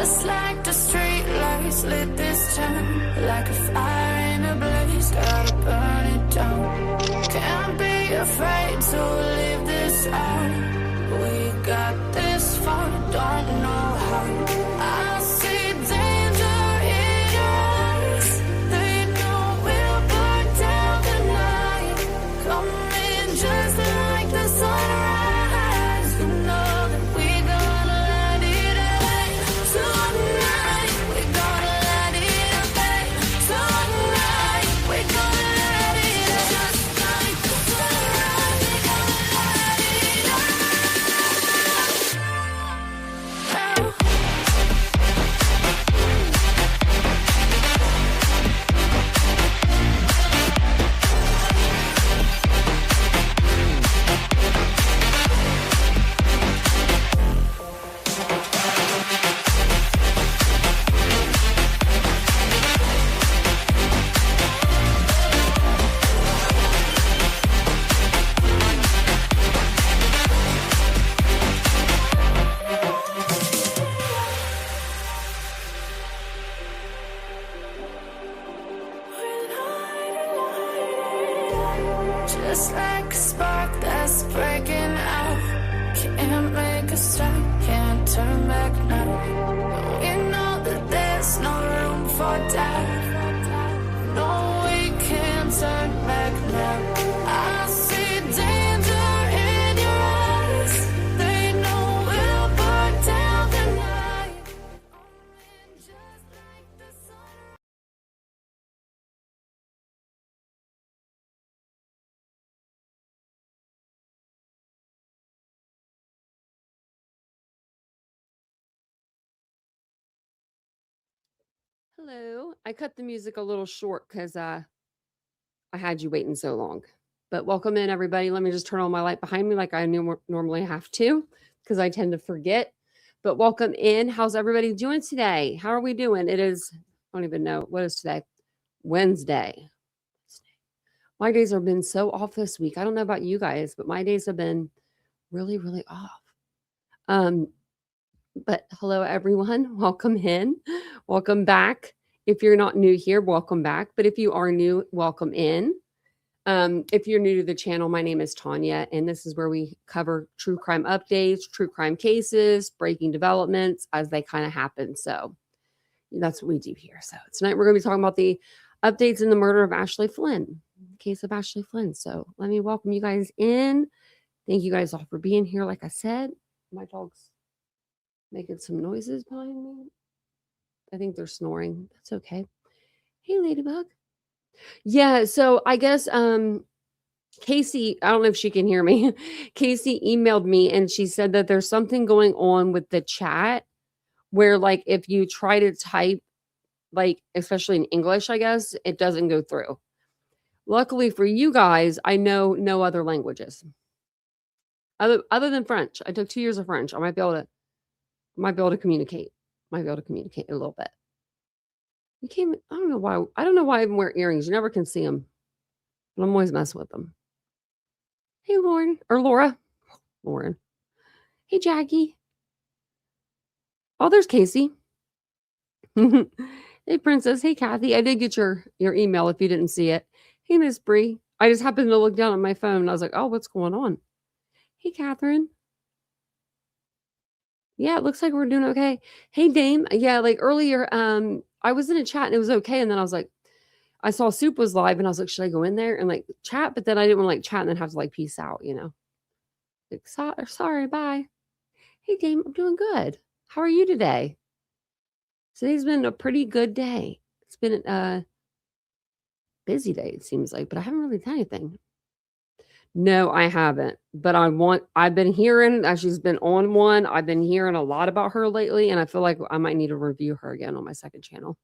Just like the street lights lit this town, like a fire in a blaze, gotta burn it down. Can't be afraid to leave this out. We got this far, don't know how. I see danger in your eyes. They know we'll burn down the night. Coming just like the sunrise. You know that we gonna let it away. Tonight, we gonna let it away. Tonight, we gonna let it away. Just like the sunrise, we gonna let it away. Just like a spark that's breaking out. Can't make a stop, can't turn back now. We know that there's no room for doubt. No, we can't turn back now. I see danger in your eyes. They know we'll burn down the night. Just like the sun. Hello. I cut the music a little short because I had you waiting so long. But welcome in, everybody. Let me just turn on my light behind me like I normally have to because I tend to forget. But welcome in. How's everybody doing today? How are we doing? It is, I don't even know. What is today? Wednesday. My days have been so off this week. I don't know about you guys, but my days have been really, really off. But hello, everyone. Welcome in. Welcome back. If you're not new here, welcome back. But if you are new, welcome in. If you're new to the channel, my name is Tanya, and this is where we cover true crime updates, true crime cases, breaking developments as they kind of happen. So that's what we do here. So tonight we're going to be talking about the updates in the murder of Ashley Flynn, the case of Ashley Flynn. So let me welcome you guys in. Thank you guys all for being here. Like I said, my dog's making some noises behind me. I think they're snoring. That's okay. Hey, Ladybug. Yeah, so I guess Casey, I don't know if she can hear me. Casey emailed me and she said that there's something going on with the chat where like if you try to type like especially in English, I guess, it doesn't go through. Luckily for you guys, I know no other languages. Other than French. I took 2 years of French. I might be able to communicate. Might be able to communicate a little bit. You came. I don't know why. I don't know why I even wear earrings. You never can see them, but I'm always messing with them. Hey, Lauren or Laura. Lauren. Hey, Jackie. Oh, there's Casey. Hey, Princess. Hey, Kathy. I did get your email if you didn't see it. Hey, Miss Bree. I just happened to look down at my phone and I was like, oh, what's going on? Hey, Catherine. Yeah, it looks like we're doing okay. Hey, Dame. Yeah, like earlier, I was in a chat and it was okay. And then I was like, I saw Soup was live and I was like, should I go in there and like chat? But then I didn't want to like chat and then have to like peace out, you know? Like, sorry, bye. Hey, Dame, I'm doing good. How are you today? Today's been a pretty good day. It's been a busy day, it seems like, but I haven't really done anything. No, I haven't. But I've been hearing as she's been on one. I've been hearing a lot about her lately, and I feel like I might need to review her again on my second channel.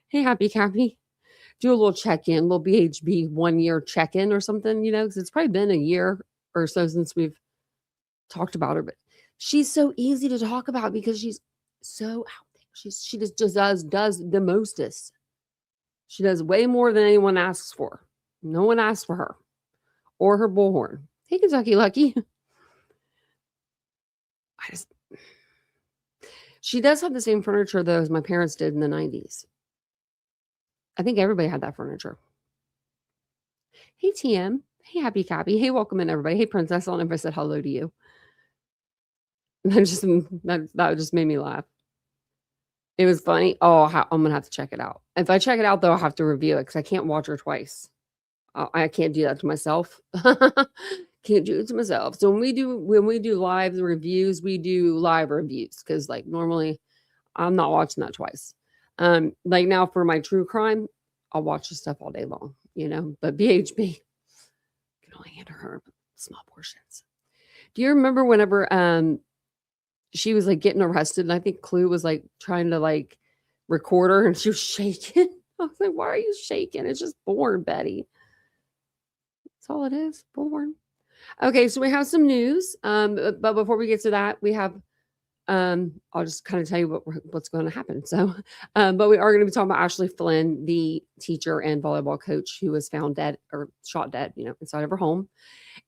Hey, Happy Cappy. Do a little check-in, little BHB 1 year check-in or something, you know, because it's probably been a year or so since we've talked about her. But she's so easy to talk about because she's so out there. She just does the mostest. She does way more than anyone asks for. No one asks for her. Or her bullhorn. Hey, Kentucky Lucky. She does have the same furniture, though, as my parents did in the 90s. I think everybody had that furniture. Hey, TM. Hey, Happy Cappy. Hey, welcome in, everybody. Hey, Princess. I don't know if I said hello to you. That just made me laugh. It was funny. Oh, I'm gonna have to check it out. If I check it out, though, I'll have to review it because I can't watch her twice. I can't do that to myself. Can't do it to myself. So when we do live reviews, we do live reviews because like normally I'm not watching that twice. Like now for my true crime, I'll watch the stuff all day long, but BHB can only handle her small portions. Do you remember whenever she was like getting arrested and I think Clue was like trying to like record her and she was shaking? I was like, why are you shaking? It's just born, Betty. That's all it is, born. Okay, so we have some news. But before we get to that, we have I'll just kind of tell you what's going to happen. So, but we are going to be talking about Ashley Flynn, the teacher and volleyball coach who was found dead or shot dead, inside of her home,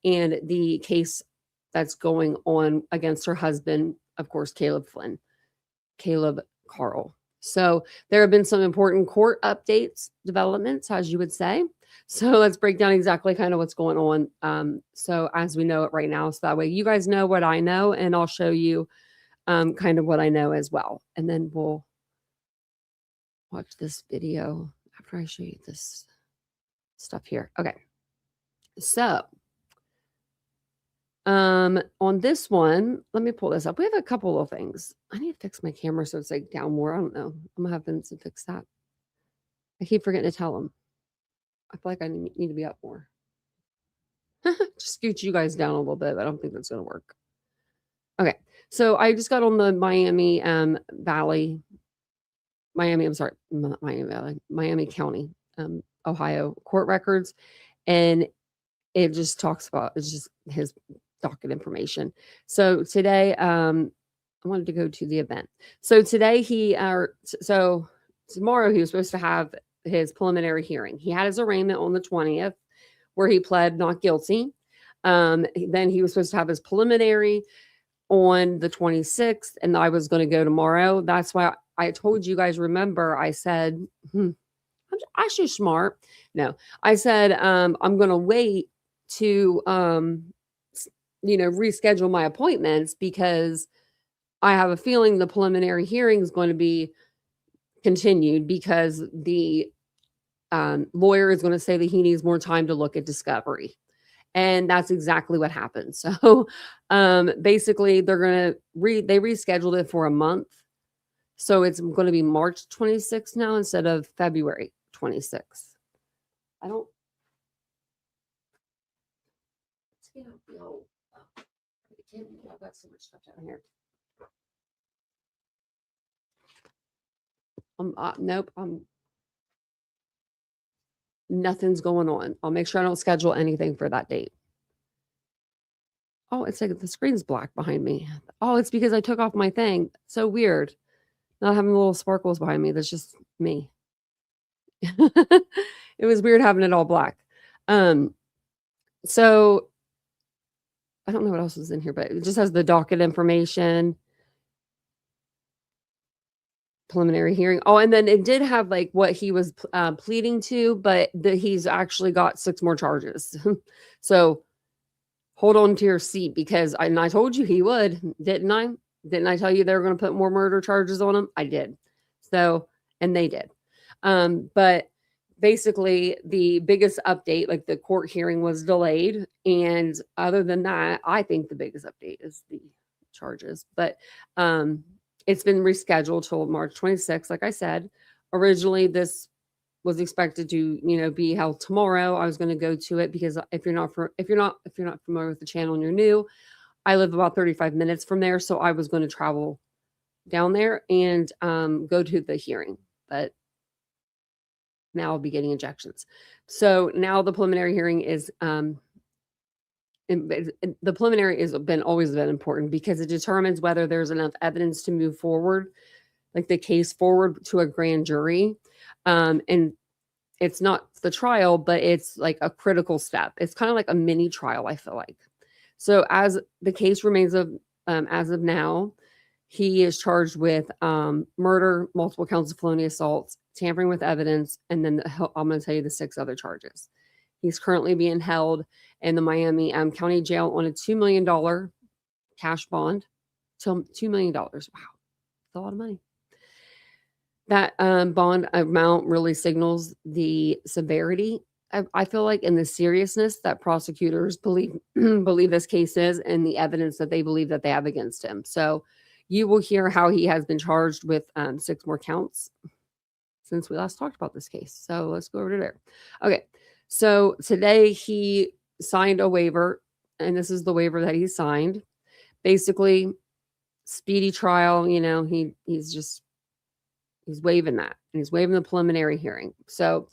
and the case that's going on against her husband, of course, Caleb Flynn, Caleb Carl. So there have been some important court updates, developments, as you would say. So let's break down exactly kind of what's going on. So as we know it right now, so that way you guys know what I know, and I'll show you kind of what I know as well. And then we'll watch this video after I show you this stuff here. Okay. So on this one, let me pull this up. We have a couple of things. I need to fix my camera so it's like down more. I don't know. I'm gonna have Vincent fix that. I keep forgetting to tell him. I feel like I need to be up more. Just scoot you guys down a little bit, but I don't think that's gonna work. Okay, so I just got on the Miami County, Ohio court records, and it just talks about, it's just his docket information. So today, I wanted to go to the event. So today tomorrow he was supposed to have his preliminary hearing. He had his arraignment on the 20th where he pled not guilty. Then he was supposed to have his preliminary on the 26th, and I was going to go tomorrow. That's why I told you guys, remember, I said, I'm actually smart. No, I said, I'm going to wait to, reschedule my appointments because I have a feeling the preliminary hearing is going to be continued because the lawyer is going to say that he needs more time to look at discovery. And that's exactly what happened. So basically they rescheduled it for a month. So it's going to be March 26th now instead of February 26th. I've got so much stuff down here. Nope. Nothing's going on. I'll make sure I don't schedule anything for that date. Oh, it's like the screen's black behind me. Oh, it's because I took off my thing. So weird. Not having little sparkles behind me. That's just me. It was weird having it all black. So I don't know what else is in here, but it just has the docket information. Preliminary hearing. Oh, and then it did have like what he was pleading to, but he's actually got 6 more charges. So hold on to your seat because I told you he would, didn't I? Didn't I tell you they were going to put more murder charges on him? I did. So, and they did. But basically the biggest update, like the court hearing was delayed. And other than that, I think the biggest update is the charges, but, it's been rescheduled till March 26th. Like I said, originally this was expected to, be held tomorrow. I was going to go to it because if you're not familiar with the channel and you're new, I live about 35 minutes from there. So I was going to travel down there and go to the hearing, but now I'll be getting injections. So now the preliminary hearing is, the preliminary is always been important because it determines whether there's enough evidence to move forward, like the case forward to a grand jury. And it's not the trial, but it's like a critical step. It's kind of like a mini trial, I feel like. So as the case remains as of now, He is charged with murder, multiple counts of felonious assaults, tampering with evidence, and then I'm going to tell you the 6 other charges. He's currently being held in the Miami County Jail on a $2 million cash bond. So $2 million. Wow. That's a lot of money. That bond amount really signals the severity, I feel like, and the seriousness that prosecutors believe this case is, and the evidence that they believe that they have against him. So you will hear how he has been charged with 6 more counts since we last talked about this case. So let's go over to there. Okay. So today he signed a waiver, and this is the waiver that he signed. Basically, speedy trial, he's waiving that. And he's waiving the preliminary hearing. So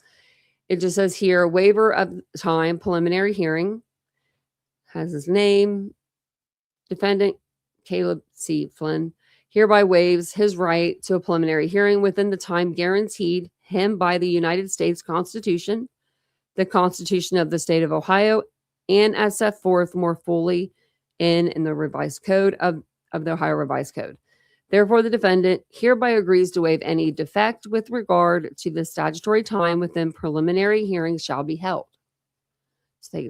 it just says here, waiver of time, preliminary hearing, has his name, defendant Caleb C. Flynn, hereby waives his right to a preliminary hearing within the time guaranteed him by the United States Constitution, the Constitution of the State of Ohio, and as set forth more fully in the revised code of the Ohio Revised Code. Therefore, the defendant hereby agrees to waive any defect with regard to the statutory time within preliminary hearings shall be held. So I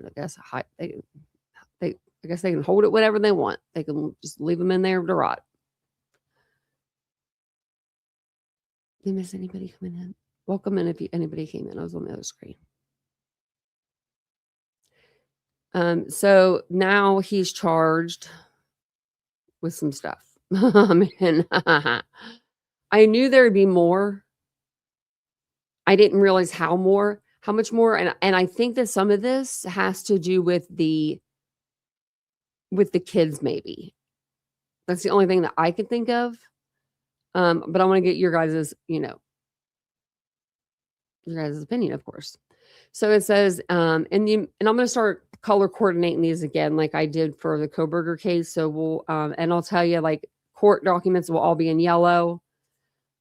guess they can hold it whatever they want. They can just leave them in there to rot. Did I miss anybody coming in? Welcome in if anybody came in. I was on the other screen. So now he's charged with some stuff. Man, I knew there would be more. I didn't realize how much more. And I think that some of this has to do with the kids, maybe. That's the only thing that I could think of. But I want to get your guys' your guys' opinion, of course. So it says, and I'm going to start color coordinating these again, like I did for the Koberger case. So we'll, and I'll tell you, like, court documents will all be in yellow,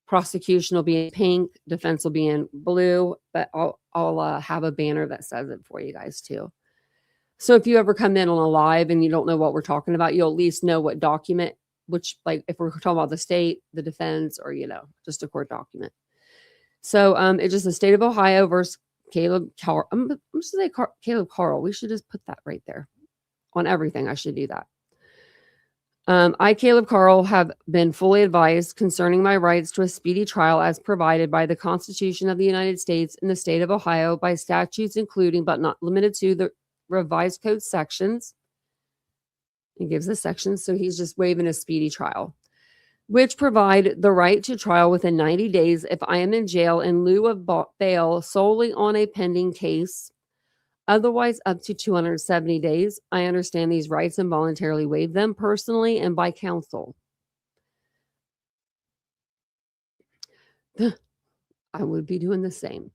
prosecution will be in pink, defense will be in blue, but I'll have a banner that says it for you guys too. So if you ever come in on a live and you don't know what we're talking about, you'll at least know what document, which, like, if we're talking about the state, the defense, or, just a court document. So it's just the state of Ohio versus Caleb Carl. I'm just going to say Caleb Carl. We should just put that right there on everything. I should do that. I, Caleb Carl, have been fully advised concerning my rights to a speedy trial as provided by the Constitution of the United States and the state of Ohio by statutes including, but not limited to, the revised code sections. He gives the sections, so he's just waiving a speedy trial, which provide the right to trial within 90 days if I am in jail in lieu of bail solely on a pending case. Otherwise, up to 270 days. I understand these rights and voluntarily waive them personally and by counsel. I would be doing the same.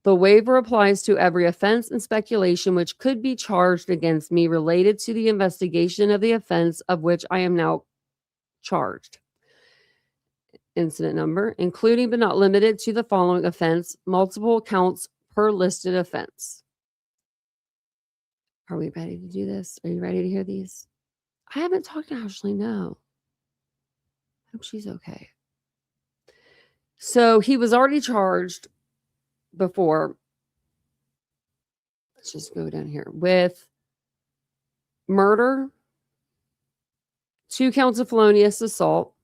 The waiver applies to every offense and speculation which could be charged against me related to the investigation of the offense of which I am now charged. Incident number, including but not limited to the following offense, multiple counts per listed offense. Are we ready to do this? Are you ready to hear these? I haven't talked to Ashley, no. I hope she's okay. So he was already charged before. Let's just go down here with murder, 2 counts of felonious assault,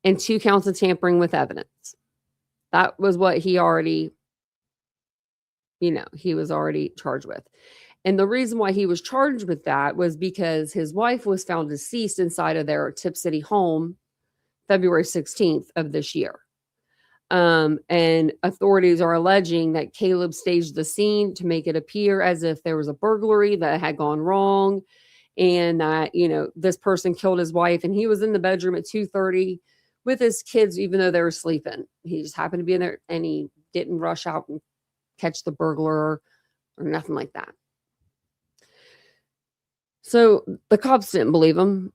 and 2 counts of tampering with evidence. That was what he already, he was already charged with. And the reason why he was charged with that was because his wife was found deceased inside of their Tip City home February 16th of this year. And authorities are alleging that Caleb staged the scene to make it appear as if there was a burglary that had gone wrong and that, this person killed his wife, and he was in the bedroom at 2:30 with his kids, even though they were sleeping. He just happened to be in there and he didn't rush out and catch the burglar or nothing like that. So the cops didn't believe him.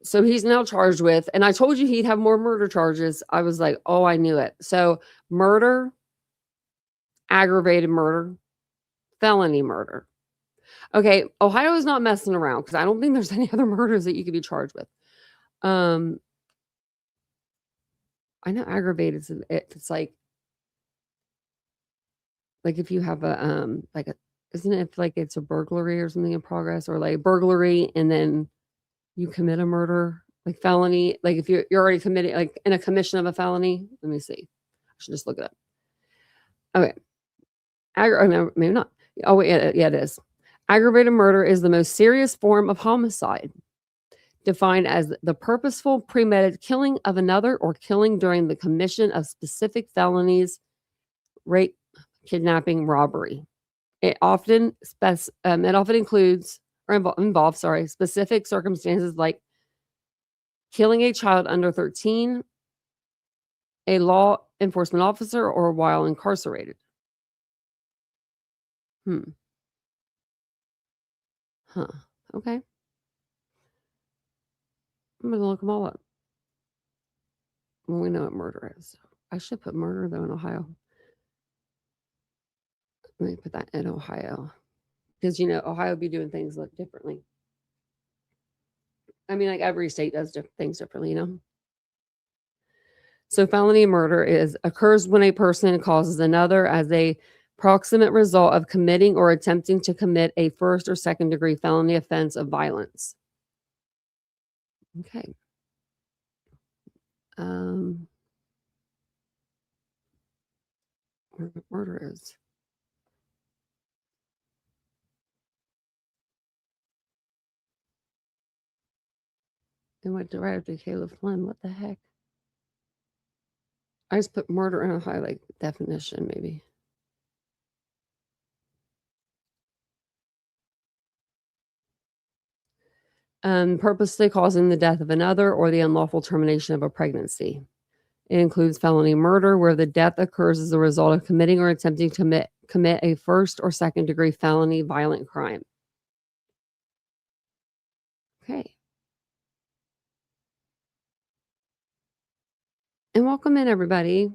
So he's now charged with, and I told you he'd have more murder charges. I was like, oh, I knew it. So murder, aggravated murder, felony murder. Okay, Ohio is not messing around because I don't think there's any other murders that you could be charged with. Um, I know aggravated is it's like if you have like a isn't it like it's a burglary or something in progress or like burglary and then you commit a murder, like felony, like if you're already committed, like in a commission of a felony. Let me see. I should just look it up. Okay. Oh, no, maybe not. Oh, wait, yeah, it is. Aggravated murder is the most serious form of homicide, defined as the purposeful, premeditated killing of another or killing during the commission of specific felonies, rape, kidnapping, robbery. It often includes or involves, specific circumstances like killing a child under 13, a law enforcement officer, or while incarcerated. Huh. Okay. I'm gonna look them all up. Well, we know what murder is. I should put murder though in Ohio. Let me put that in Ohio. Because Ohio would be doing things look differently. I mean, like every state does things differently. So felony murder occurs when a person causes another as a proximate result of committing or attempting to commit a first or second degree felony offense of violence. Okay. Where murder is. It went right after Caleb Flynn. What the heck? I just put murder in a highlight definition, maybe. Purposely causing the death of another or the unlawful termination of a pregnancy. It includes felony murder, where the death occurs as a result of committing or attempting to commit a first or second degree felony violent crime. Okay. And welcome in, everybody.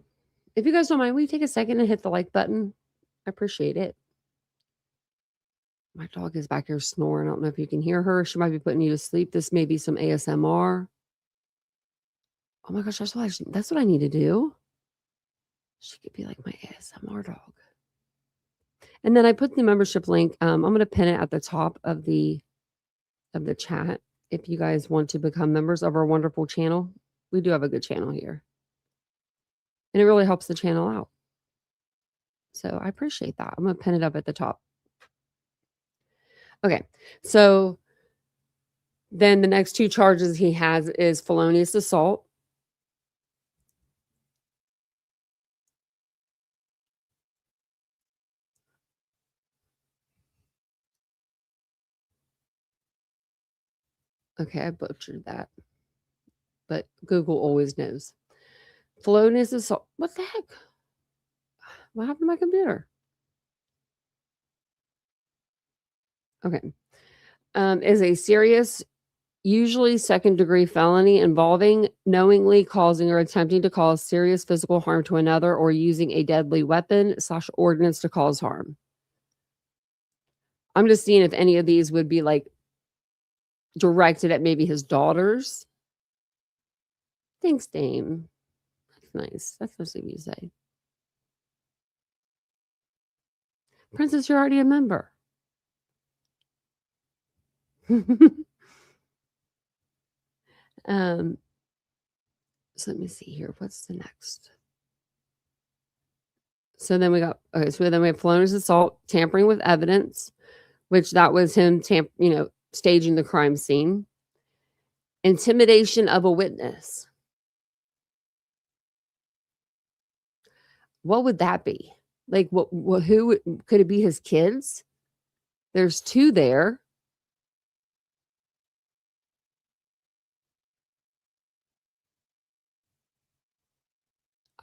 If you guys don't mind, will you take a second and hit the like button? I appreciate it. My dog is back here snoring. I don't know if you can hear her. She might be putting you to sleep. This may be some ASMR. Oh my gosh, that's what I need to do. She could be like my ASMR dog. And then I put the membership link. I'm going to pin it at the top of the chat if you guys want to become members of our wonderful channel. We do have a good channel here. And it really helps the channel out. So I appreciate that. I'm going to pin it up at the top. Okay. So then the next two charges he has is felonious assault. Okay, I butchered that. But Google always knows. Felonious assault. What the heck? What happened to my computer? Okay. Is a serious, usually second degree felony involving knowingly causing or attempting to cause serious physical harm to another or using a deadly weapon / ordinance to cause harm. I'm just seeing if any of these would be like directed at maybe his daughters. Thanks, Dame. That's nice. That's nice of you to say. Princess, you're already a member. So let me see here. What's the next? So then we have felonious assault, tampering with evidence, which that was him staging the crime scene. Intimidation of a witness. What would that be? Like who could it be? His kids? There's two there.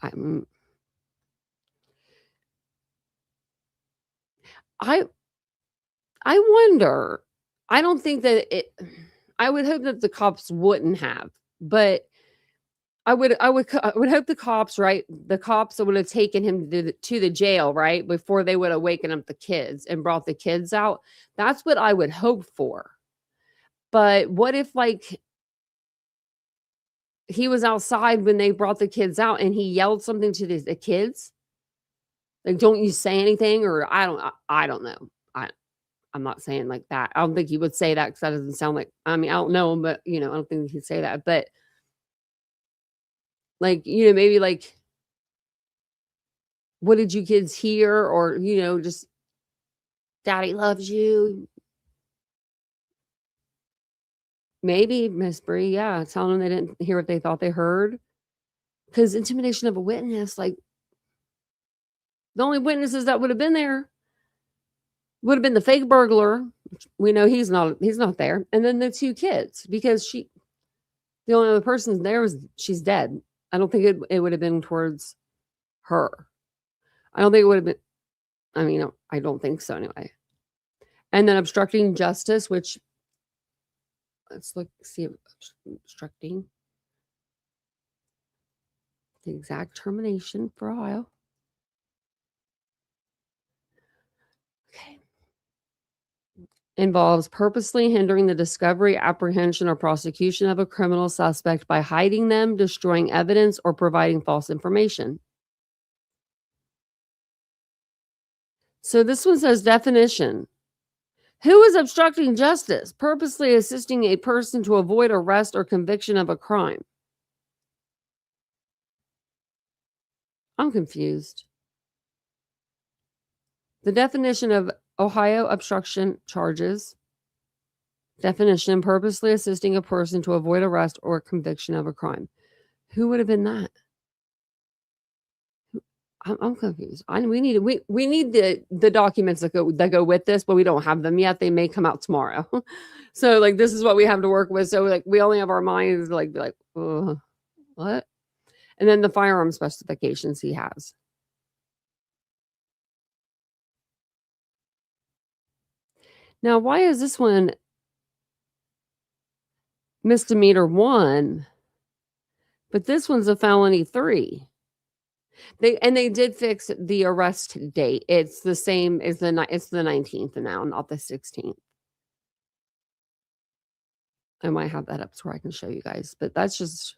I wonder. I don't think that I would hope that the cops wouldn't have, but I would hope the cops, right? The cops would have taken him to the jail, right? Before they would have waken up the kids and brought the kids out. That's what I would hope for. But what if, like, he was outside when they brought the kids out and he yelled something to the kids? Like, "Don't you say anything," or I don't know. I'm not saying like that. I don't think he would say that because that doesn't sound like, I mean, I don't know him, but, I don't think he'd say that. But, like, maybe like, "What did you kids hear?" Or, just, "Daddy loves you." Maybe, Miss Bree, yeah, telling them they didn't hear what they thought they heard. Because intimidation of a witness, like, the only witnesses that would have been there would have been the fake burglar, which we know he's not there, and then the 2 kids, because the only other person there was, she's dead. I don't think it would have been towards her. I don't think it would have been, I mean, I don't think so anyway. And then obstructing justice, which, let's see, obstructing the exact termination for Ohio. Okay. Involves purposely hindering the discovery, apprehension, or prosecution of a criminal suspect by hiding them, destroying evidence, or providing false information. So this one says definition. Who is obstructing justice? Purposely assisting a person to avoid arrest or conviction of a crime. I'm confused. The definition of Ohio obstruction charges. Definition: purposely assisting a person to avoid arrest or conviction of a crime. Who would have been that? I'm confused. We need the documents that go with this, but we don't have them yet. They may come out tomorrow. So, like, this is what we have to work with. So, like, we only have our minds like, be like, what? And then the firearm specifications he has. Now, why is this one misdemeanor 1, but this one's a felony 3? They did fix the arrest date. It's the same as it's the 19th now, not the 16th. I might have that up so I can show you guys, but that's just,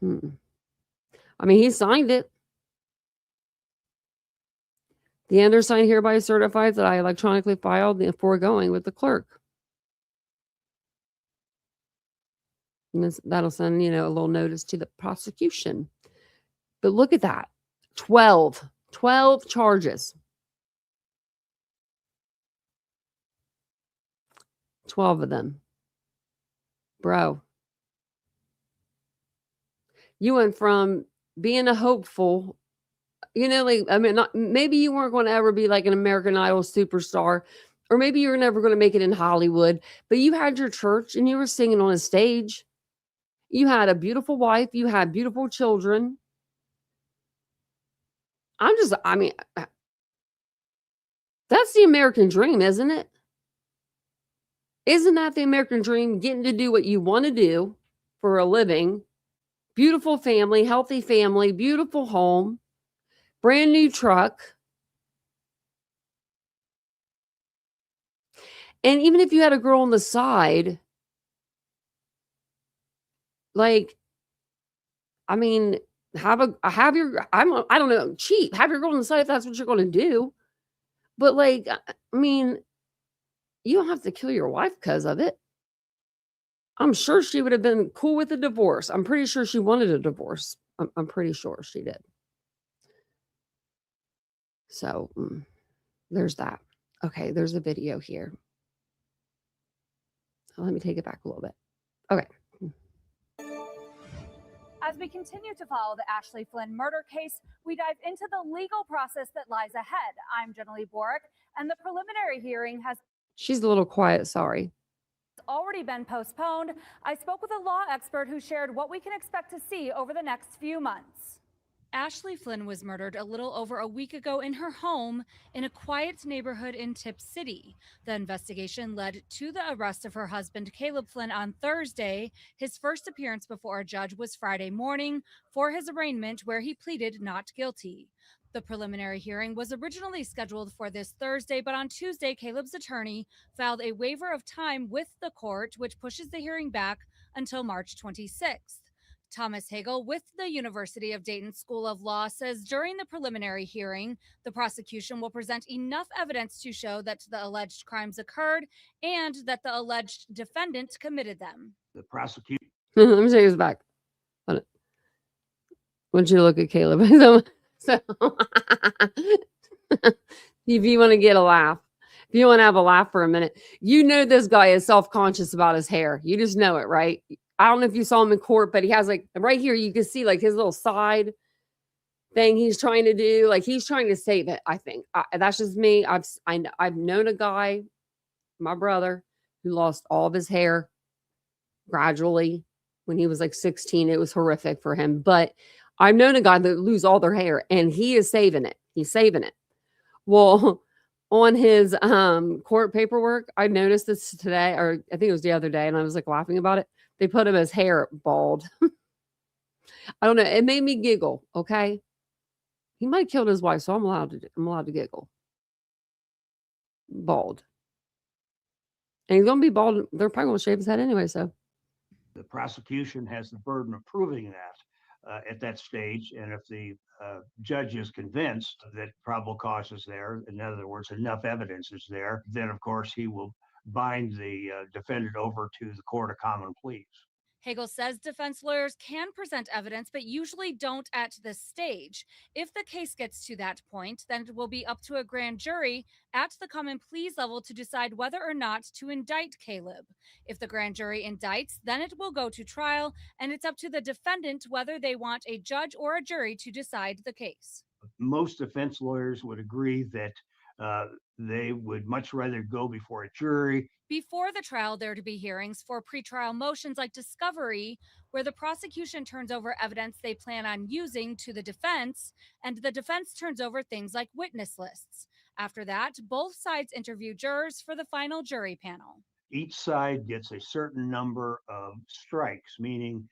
I mean, he signed it. The undersigned hereby certifies that I electronically filed the foregoing with the clerk. And that'll send, a little notice to the prosecution. But look at that. 12 charges. 12 of them. Bro. You went from being a hopeful, like, I mean, maybe you weren't going to ever be like an American Idol superstar, or maybe you were never going to make it in Hollywood, but you had your church and you were singing on a stage. You had a beautiful wife. You had beautiful children. I mean, that's the American dream, isn't it? Isn't that the American dream? Getting to do what you want to do for a living. Beautiful family, healthy family, beautiful home, brand new truck. And even if you had a girl on the side, like, I mean, I don't know, cheap. Have your girl on the side if that's what you're going to do. But, like, I mean, you don't have to kill your wife because of it. I'm sure she would have been cool with a divorce. I'm pretty sure she wanted a divorce. I'm pretty sure she did. So, there's that. Okay, there's a video here. Let me take it back a little bit. Okay. As we continue to follow the Ashley Flynn murder case, we dive into the legal process that lies ahead. I'm Jenny Borick, and the preliminary hearing has... She's a little quiet, sorry. ...already been postponed. I spoke with a law expert who shared what we can expect to see over the next few months. Ashley Flynn was murdered a little over a week ago in her home in a quiet neighborhood in Tip City. The investigation led to the arrest of her husband, Caleb Flynn, on Thursday. His first appearance before a judge was Friday morning for his arraignment, where he pleaded not guilty. The preliminary hearing was originally scheduled for this Thursday, but on Tuesday, Caleb's attorney filed a waiver of time with the court, which pushes the hearing back until March 26th. Thomas Hagel with the University of Dayton School of Law says during the preliminary hearing, the prosecution will present enough evidence to show that the alleged crimes occurred and that the alleged defendant committed them. The prosecution. Let me take this back. I want you to look at Caleb. So if you want to get a laugh, if you want to have a laugh for a minute, you know this guy is self-conscious about his hair. You just know it, right? I don't know if you saw him in court, but he has like right here, you can see like his little side thing he's trying to do. Like he's trying to save it, I think. That's just me. I've known a guy, my brother, who lost all of his hair gradually when he was like 16. It was horrific for him. But I've known a guy that lose all their hair and he is saving it. He's saving it. Well, on his court paperwork, I noticed this today, or I think it was the other day, and I was like laughing about it. They put him his hair bald. I don't know. It made me giggle. Okay. He might have killed his wife, so I'm allowed to giggle. Bald. And he's going to be bald. They're probably going to shave his head anyway, so. The prosecution has the burden of proving that at that stage. And if the judge is convinced that probable cause is there, in other words, enough evidence is there, then of course he will bind the defendant over to the court of common pleas. Hagel says defense lawyers can present evidence, but usually don't at this stage. If the case gets to that point, then it will be up to a grand jury at the common pleas level to decide whether or not to indict Caleb. If the grand jury indicts, then it will go to trial, and it's up to the defendant whether they want a judge or a jury to decide the case. Most defense lawyers would agree that they would much rather go before a jury. Before the trial, there to be hearings for pretrial motions like discovery, where the prosecution turns over evidence they plan on using to the defense, and the defense turns over things like witness lists. After that, both sides interview jurors for the final jury panel. Each side gets a certain number of strikes, meaning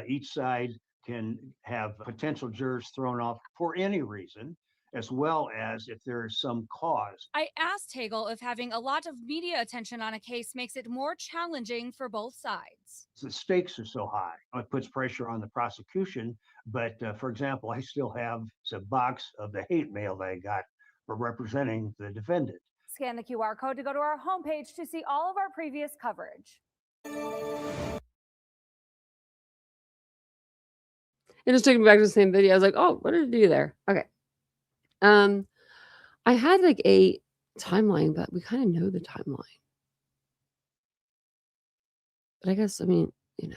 each side can have potential jurors thrown off for any reason, as well as if there is some cause. I asked Hagel if having a lot of media attention on a case makes it more challenging for both sides. The stakes are so high. It puts pressure on the prosecution. But for example, I still have a box of the hate mail that I got for representing the defendant. Scan the QR code to go to our homepage to see all of our previous coverage. It just took me back to the same video. I was like, oh, what did it do there? Okay. I had like a timeline, but we kind of know the timeline. But I guess, I mean, you know,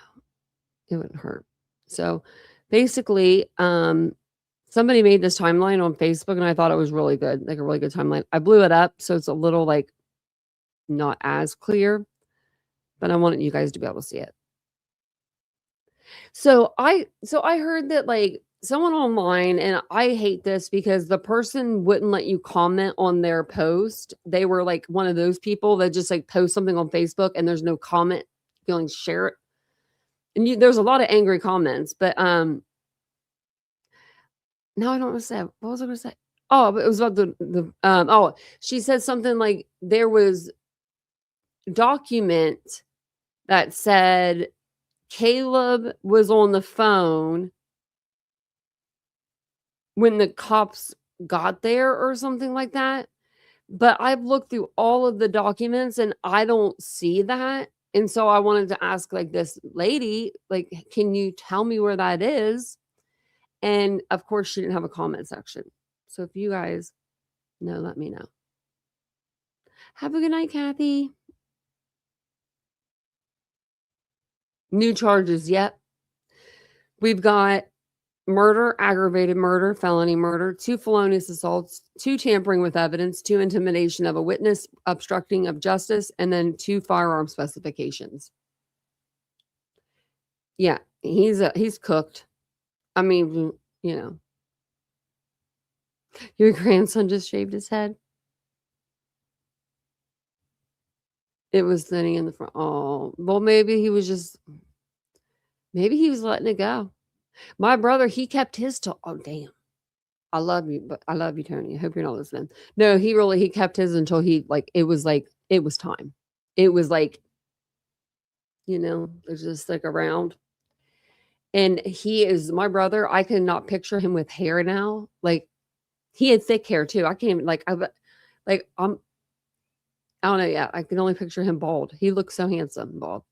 it wouldn't hurt. So basically, somebody made this timeline on Facebook and I thought it was really good, like a really good timeline. I blew it up, so it's a little like not as clear, but I wanted you guys to be able to see it. So I heard that like someone online, and I hate this because the person wouldn't let you comment on their post. They were like one of those people that just like post something on Facebook and there's no comment, you can share it. And there's a lot of angry comments, but now I don't know what to say. What was I going to say? Oh, but it was about the she said something like there was a document that said Caleb was on the phone when the cops got there or something like that. But I've looked through all of the documents and I don't see that. And so I wanted to ask like this lady, like, can you tell me where that is? And of course she didn't have a comment section. So if you guys know, let me know. Have a good night, Kathy. New charges. Yep. We've got murder, aggravated murder, felony murder, 2 felonious assaults, 2 tampering with evidence, 2 intimidation of a witness, obstructing of justice, and then 2 firearm specifications. Yeah, he's cooked. I mean, you know, Your grandson just shaved his head. It was thinning in the front. Oh, well, maybe he was letting it go. My brother, he kept his till, oh, damn. I love you, but I love you, Tony. I hope you're not listening. No, he kept his until it was time. It was like, it's just like around. And my brother, I cannot picture him with hair now. Like, he had thick hair too. I can't even, I don't know. Yeah, I can only picture him bald. He looks so handsome, bald.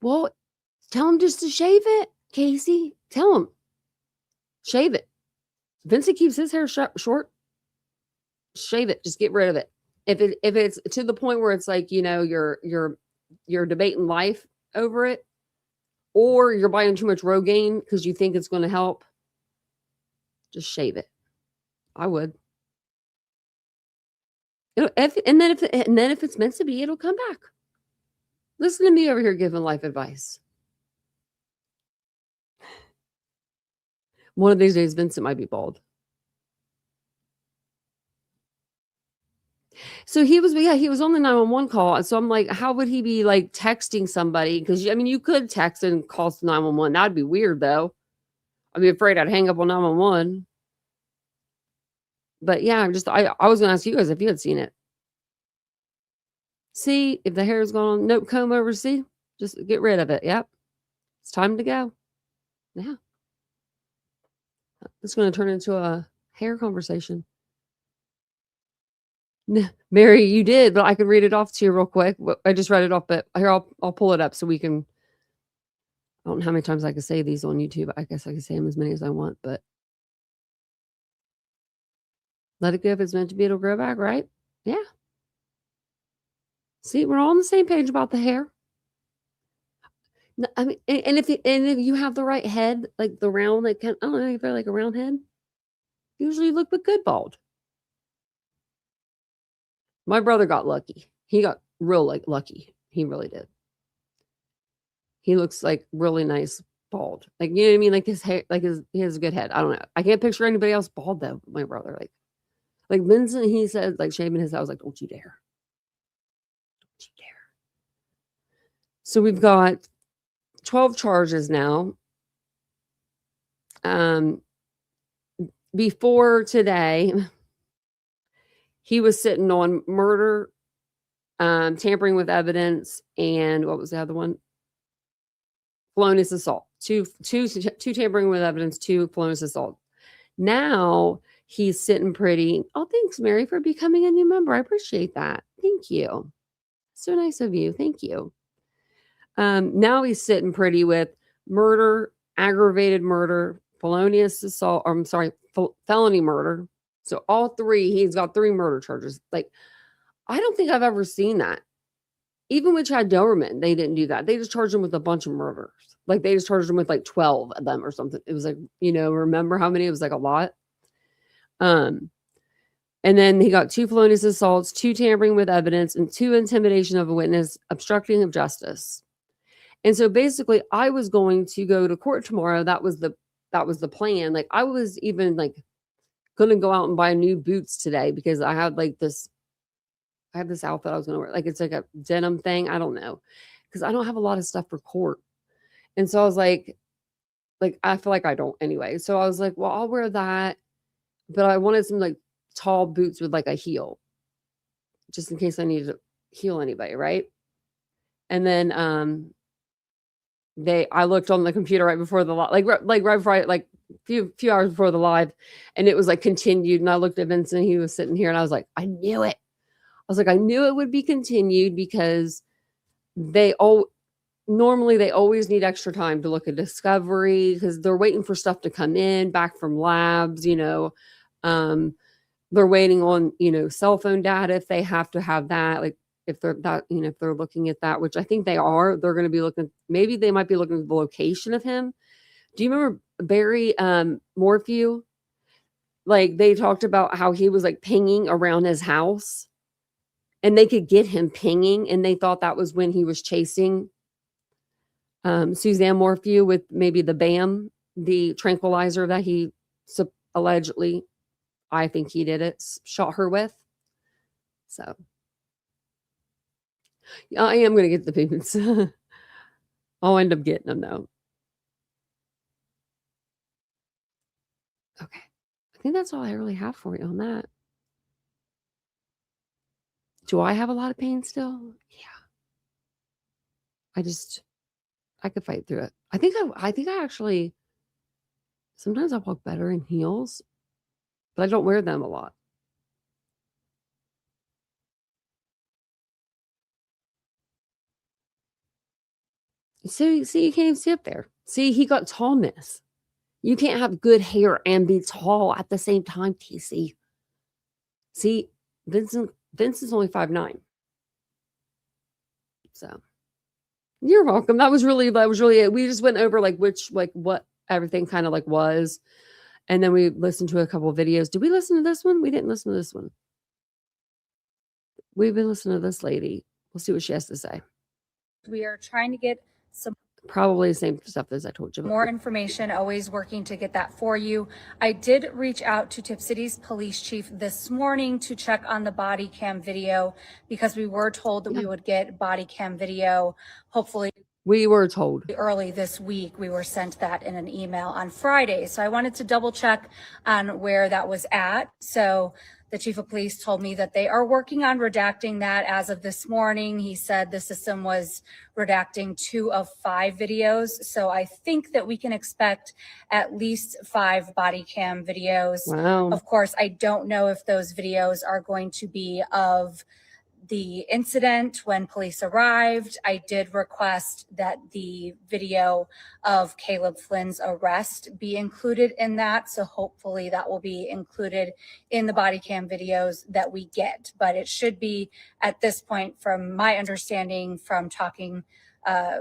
Well, tell him just to shave it, Casey. Tell him. Shave it. Vincent keeps his hair short. Shave it. Just get rid of it. If it's to the point where it's like, you're debating life over it, or you're buying too much Rogaine because you think it's going to help, just shave it. I would. And then if it's meant to be, it'll come back. Listen to me over here giving life advice. One of these days, Vincent might be bald. So he was on the 911 call. So I'm like, how would he be like texting somebody? Because you could text and call 911. That'd be weird though. I'd be afraid I'd hang up on 911. But yeah, I was gonna ask you guys if you had seen it. See if the hair is gone. Nope, comb over. See, just get rid of it. Yep, it's time to go. Yeah, it's going to turn into a hair conversation. Mary, you did, but I could read it off to you real quick. I just read it off, but here I'll pull it up so we can. I don't know how many times I can say these on YouTube. I guess I can say them as many as I want, but let it go. If it's meant to be, it'll grow back, right? Yeah. See, we're all on the same page about the hair. I mean, and if you have the right head, like the round, like I don't know if you're like a round head, usually you look good bald. My brother got lucky. He got real lucky. He really did. He looks like really nice bald. Like, you know what I mean? Like his hair, he has a good head. I don't know. I can't picture anybody else bald though. My brother, like Vincent, he said like shaving his head. I was like, don't you dare. Don't you dare. So we've got 12 charges now. Before today, he was sitting on murder, tampering with evidence, and what was the other one? Felonious assault. Two tampering with evidence, 2 felonious assault. Now he's sitting pretty. Oh, thanks, Mary, for becoming a new member. I appreciate that. Thank you. So nice of you. Thank you. Now he's sitting pretty with murder, aggravated murder, felonious assault, felony murder. So all 3, he's got 3 murder charges. Like, I don't think I've ever seen that. Even with Chad Doberman, they didn't do that. They just charged him with a bunch of murders. Like, they just charged him with like 12 of them or something. It was like, remember how many? It was like a lot. And then he got 2 felonious assaults, 2 tampering with evidence, and 2 intimidation of a witness, obstructing of justice. And so basically, I was going to go to court tomorrow. That was the plan. Like, I was even like going to go out and buy new boots today because I had this outfit I was going to wear. Like, it's like a denim thing. I don't know, because I don't have a lot of stuff for court. And so I was like, I feel like I don't anyway. So I was like, well, I'll wear that. But I wanted some like tall boots with like a heel, just in case I needed to heel anybody, right? And then I looked on the computer right before the live, right before few hours before the live, and it was like continued. And I looked at Vincent, he was sitting here, and I was like, I knew it. I was like, I knew it would be continued because normally they always need extra time to look at discovery because they're waiting for stuff to come in back from labs, they're waiting on, cell phone data. If they have to have that, like if they're looking at that, which I think they are, they're going to be looking, maybe they might be looking at the location of him. Do you remember Barry Morphew? Like, they talked about how he was like pinging around his house and they could get him pinging, and they thought that was when he was chasing Suzanne Morphew with maybe the BAM, the tranquilizer that he allegedly, I think he did it, shot her with. So I am going to get the boots. I'll end up getting them though. Okay. I think that's all I really have for you on that. Do I have a lot of pain still? Yeah. I could fight through it. I think I actually, sometimes I walk better in heels, but I don't wear them a lot. So, see, you can't even see up there. See, he got tallness. You can't have good hair and be tall at the same time, TC. See, Vincent's only 5'9". So you're welcome. That was really it. We just went over what everything kind of like was. And then we listened to a couple of videos. Did we listen to this one? We didn't listen to this one. We've been listening to this lady. We'll see what she has to say. We are trying to get some probably the same stuff as I told you. More information, always working to get that for you. I did reach out to Tip City's police chief this morning to check on the body cam video because we were told that we would get body cam video. Hopefully, we were told early this week. We were sent that in an email on Friday. So I wanted to double check on where that was at. So the chief of police told me that they are working on redacting that as of this morning. He said the system was redacting 2 of 5 videos. So I think that we can expect at least 5 body cam videos. Wow. Of course, I don't know if those videos are going to be of the incident when police arrived. I did request that the video of Caleb Flynn's arrest be included in that. So hopefully that will be included in the body cam videos that we get. But it should be, at this point, from my understanding from talking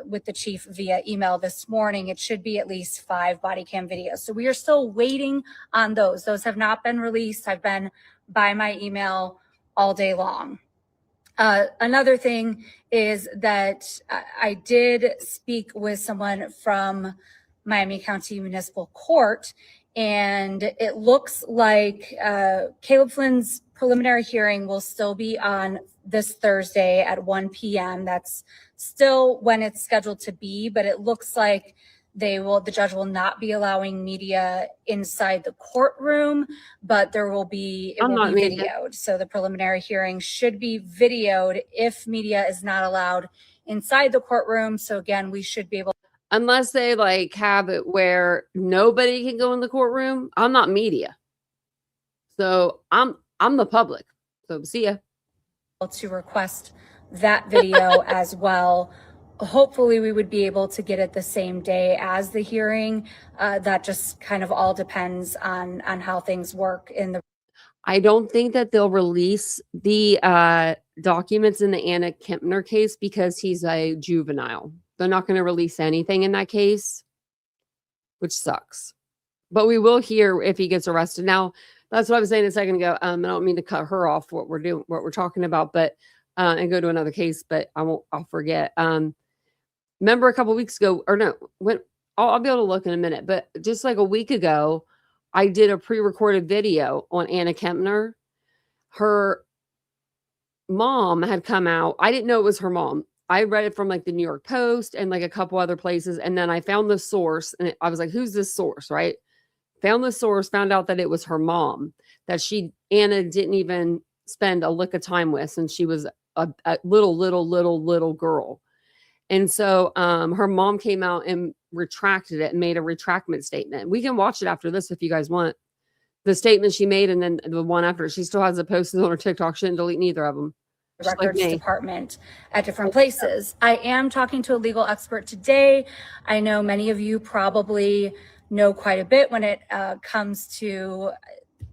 with the chief via email this morning, it should be at least 5 body cam videos. So we are still waiting on those. Those have not been released. I've been by my email all day long. Another thing is that I did speak with someone from Miami County Municipal Court, and it looks like Caleb Flynn's preliminary hearing will still be on this Thursday at 1 p.m. That's still when it's scheduled to be, but it looks like the judge will not be allowing media inside the courtroom, but it will be videoed. So the preliminary hearing should be videoed if media is not allowed inside the courtroom. So again, we should be able, unless they like have it where nobody can go in the courtroom. I'm not media, so I'm the public. So see ya. To request that video as well. Hopefully we would be able to get it the same day as the hearing. That just kind of all depends on how things work in the. I don't think that they'll release the documents in the Anna Kempner case because he's a juvenile. They're not going to release anything in that case, which sucks. But we will hear if he gets arrested. Now, that's what I was saying a second ago. I don't mean to cut her off what we're talking about, but and go to another case, but I'll forget. Remember a couple weeks ago, or no, when I'll be able to look in a minute, but just like a week ago, I did a pre-recorded video on Anna Kempner. Her mom had come out. I didn't know it was her mom. I read it from like the New York Post and like a couple other places. And then I found the source and I was like, who's this source? Right. Found the source, found out that it was her mom, that Anna didn't even spend a lick of time with since she was a little girl. And so her mom came out and retracted it and made a retractment statement. We can watch it after this if you guys want. The statement she made and then the one after. She still has it posted on her TikTok. She didn't delete neither of them. Records department at different places. I am talking to a legal expert today. I know many of you probably know quite a bit when it comes to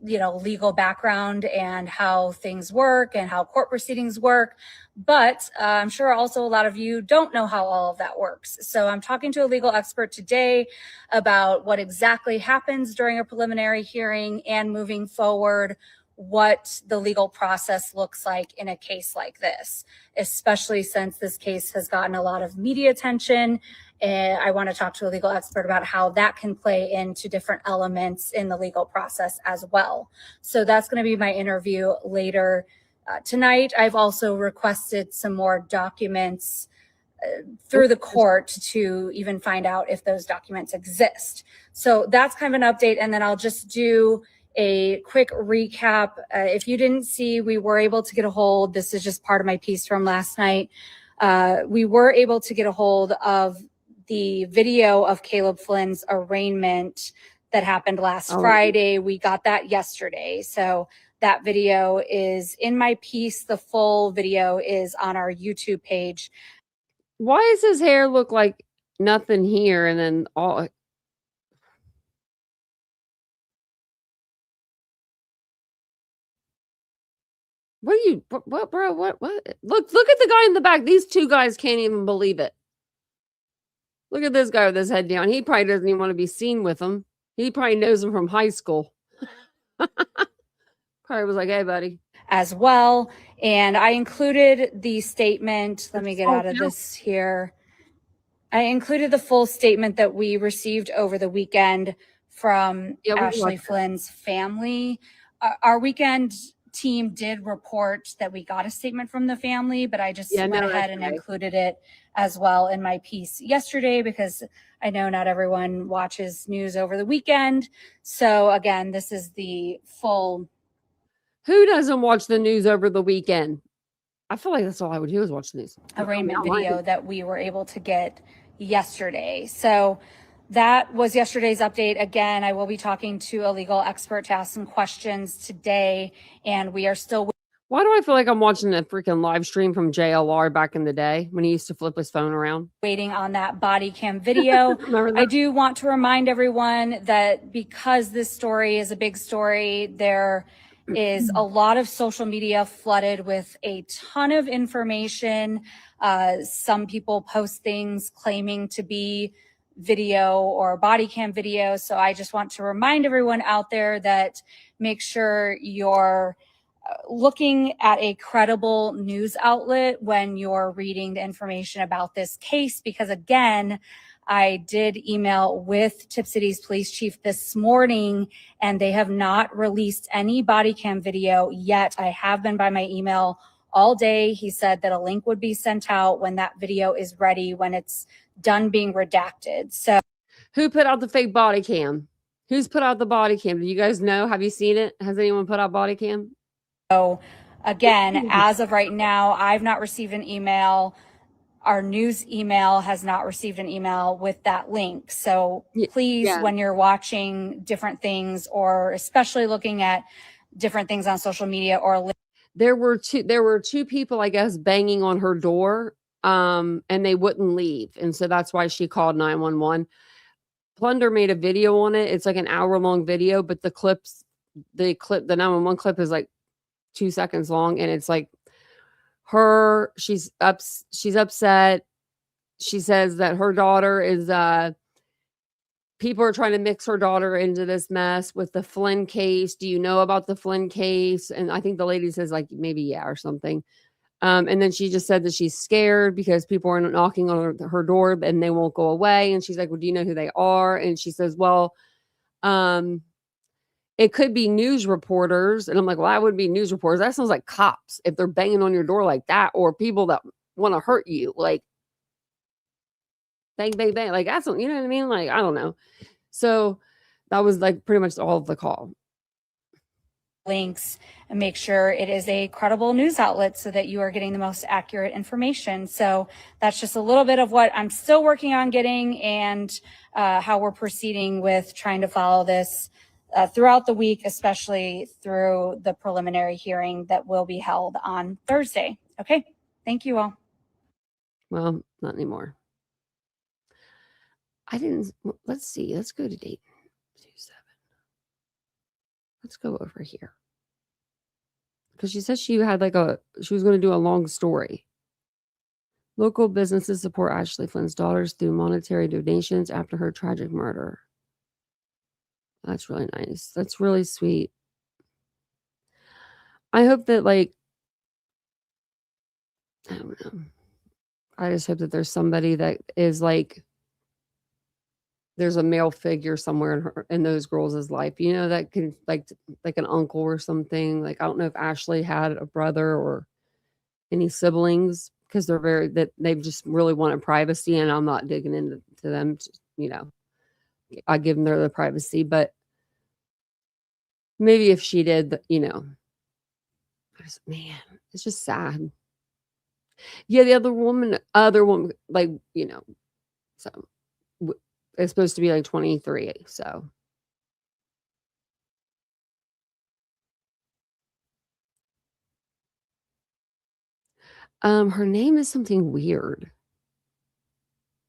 legal background and how things work and how court proceedings work. But I'm sure also a lot of you don't know how all of that works. So I'm talking to a legal expert today about what exactly happens during a preliminary hearing and moving forward, what the legal process looks like in a case like this, especially since this case has gotten a lot of media attention I want to talk to a legal expert about how that can play into different elements in the legal process as well. So that's going to be my interview later tonight. I've also requested some more documents through the court to even find out if those documents exist. So that's kind of an update. And then I'll just do a quick recap. If you didn't see, we were able to get a hold. This is just part of my piece from last night. We were able to get a hold of the video of Caleb Flynn's arraignment that happened last Friday. We got that yesterday. So that video is in my piece. The full video is on our YouTube page. Why does his hair look like nothing here and then all? What are you, what, bro? What? Look at the guy in the back. These two guys can't even believe it. Look at this guy with his head down. He probably doesn't even want to be seen with him. He probably knows him from high school. Probably was like, hey, buddy. As well. And I included the statement. Let me get out of this here. I included the full statement that we received over the weekend from Ashley Flynn's family. Our weekend team did report that we got a statement from the family, but I just went ahead and included it as well in my piece yesterday because I know not everyone watches news over the weekend. So again, this is the full. Who doesn't watch the news over the weekend? I feel like that's all I would do is watch the news. Arraignment video that we were able to get yesterday. So that was yesterday's update. Again, I will be talking to a legal expert to ask some questions today, and we are still. Why do I feel like I'm watching a freaking live stream from JLR back in the day when he used to flip his phone around? Waiting on that body cam video. I do want to remind everyone that because this story is a big story, there is a lot of social media flooded with a ton of information. Some people post things claiming to be video or body cam video. So I just want to remind everyone out there that make sure you're looking at a credible news outlet when you're reading the information about this case, because again, I did email with Tip City's police chief this morning, and they have not released any body cam video yet. I have been by my email all day. He said that a link would be sent out when that video is ready, when it's done being redacted. So who put out the fake body cam? Who's put out the body cam? Do you guys know? Have you seen it? Has anyone put out body cam? So again, as of right now, I've not received an email. Our news email has not received an email with that link. So please, when you're watching different things, or especially looking at different things on social media or there were two people, I guess, banging on her door, and they wouldn't leave. And so that's why she called 911. Plunder made a video on it. It's like an hour-long video, but the 911 clip is like 2 seconds long, and it's like she's upset. She says that her daughter is people are trying to mix her daughter into this mess with the Flynn case. Do you know about the Flynn case? And I think the lady says like maybe yeah or something. And then she just said that she's scared because people are knocking on her door and they won't go away. And she's like, well, do you know who they are? And she says, well, it could be news reporters. And I'm like, well, that would be news reporters. That sounds like cops if they're banging on your door like that, or people that want to hurt you. Like, bang, bang, bang. Like, that's, you know what I mean? Like, I don't know. So that was like pretty much all of the call. Links and make sure it is a credible news outlet so that you are getting the most accurate information. So that's just a little bit of what I'm still working on getting, and how we're proceeding with trying to follow this throughout the week, especially through the preliminary hearing that will be held on Thursday. Okay. Thank you all. Well, not anymore. Let's see. Let's go to date 27. Let's go over here. Because she said she was going to do a long story. Local businesses support Ashley Flynn's daughters through monetary donations after her tragic murder. That's really nice. That's really sweet. I hope that, like, I don't know. I just hope that there's somebody that is like there's a male figure somewhere in those girls' life, that can like an uncle or something. Like, I don't know if Ashley had a brother or any siblings, because they've just really wanted privacy, and I'm not digging into them. I give them their privacy, but maybe if she did, man, it's just sad. Yeah, the other woman, like, so it's supposed to be like 23. So her name is something weird.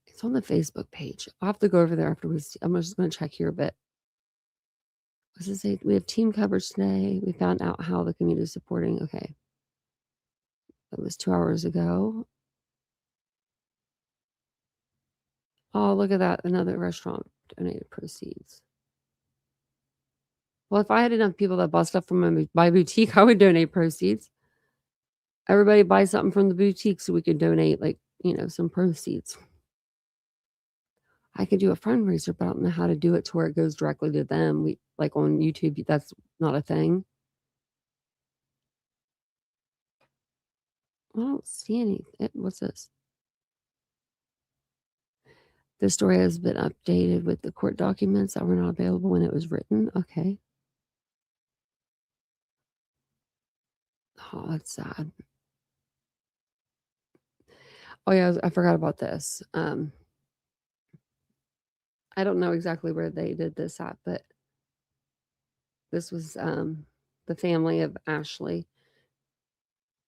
It's on the Facebook page. I'll have to go over there after we see. I'm just going to check here a bit. What does it say? We have team coverage today. We found out how the community is supporting. Okay. That was 2 hours ago. Oh, look at that. Another restaurant donated proceeds. Well, if I had enough people that bought stuff from my boutique, I would donate proceeds. Everybody buy something from the boutique so we could donate, like, some proceeds. I could do a fundraiser, but I don't know how to do it to where it goes directly to them. Like on YouTube, that's not a thing. I don't see any. What's this? This story has been updated with the court documents that were not available when it was written. Okay. Oh, that's sad. Oh yeah, I forgot about this. I don't know exactly where they did this at, but this was the family of Ashley.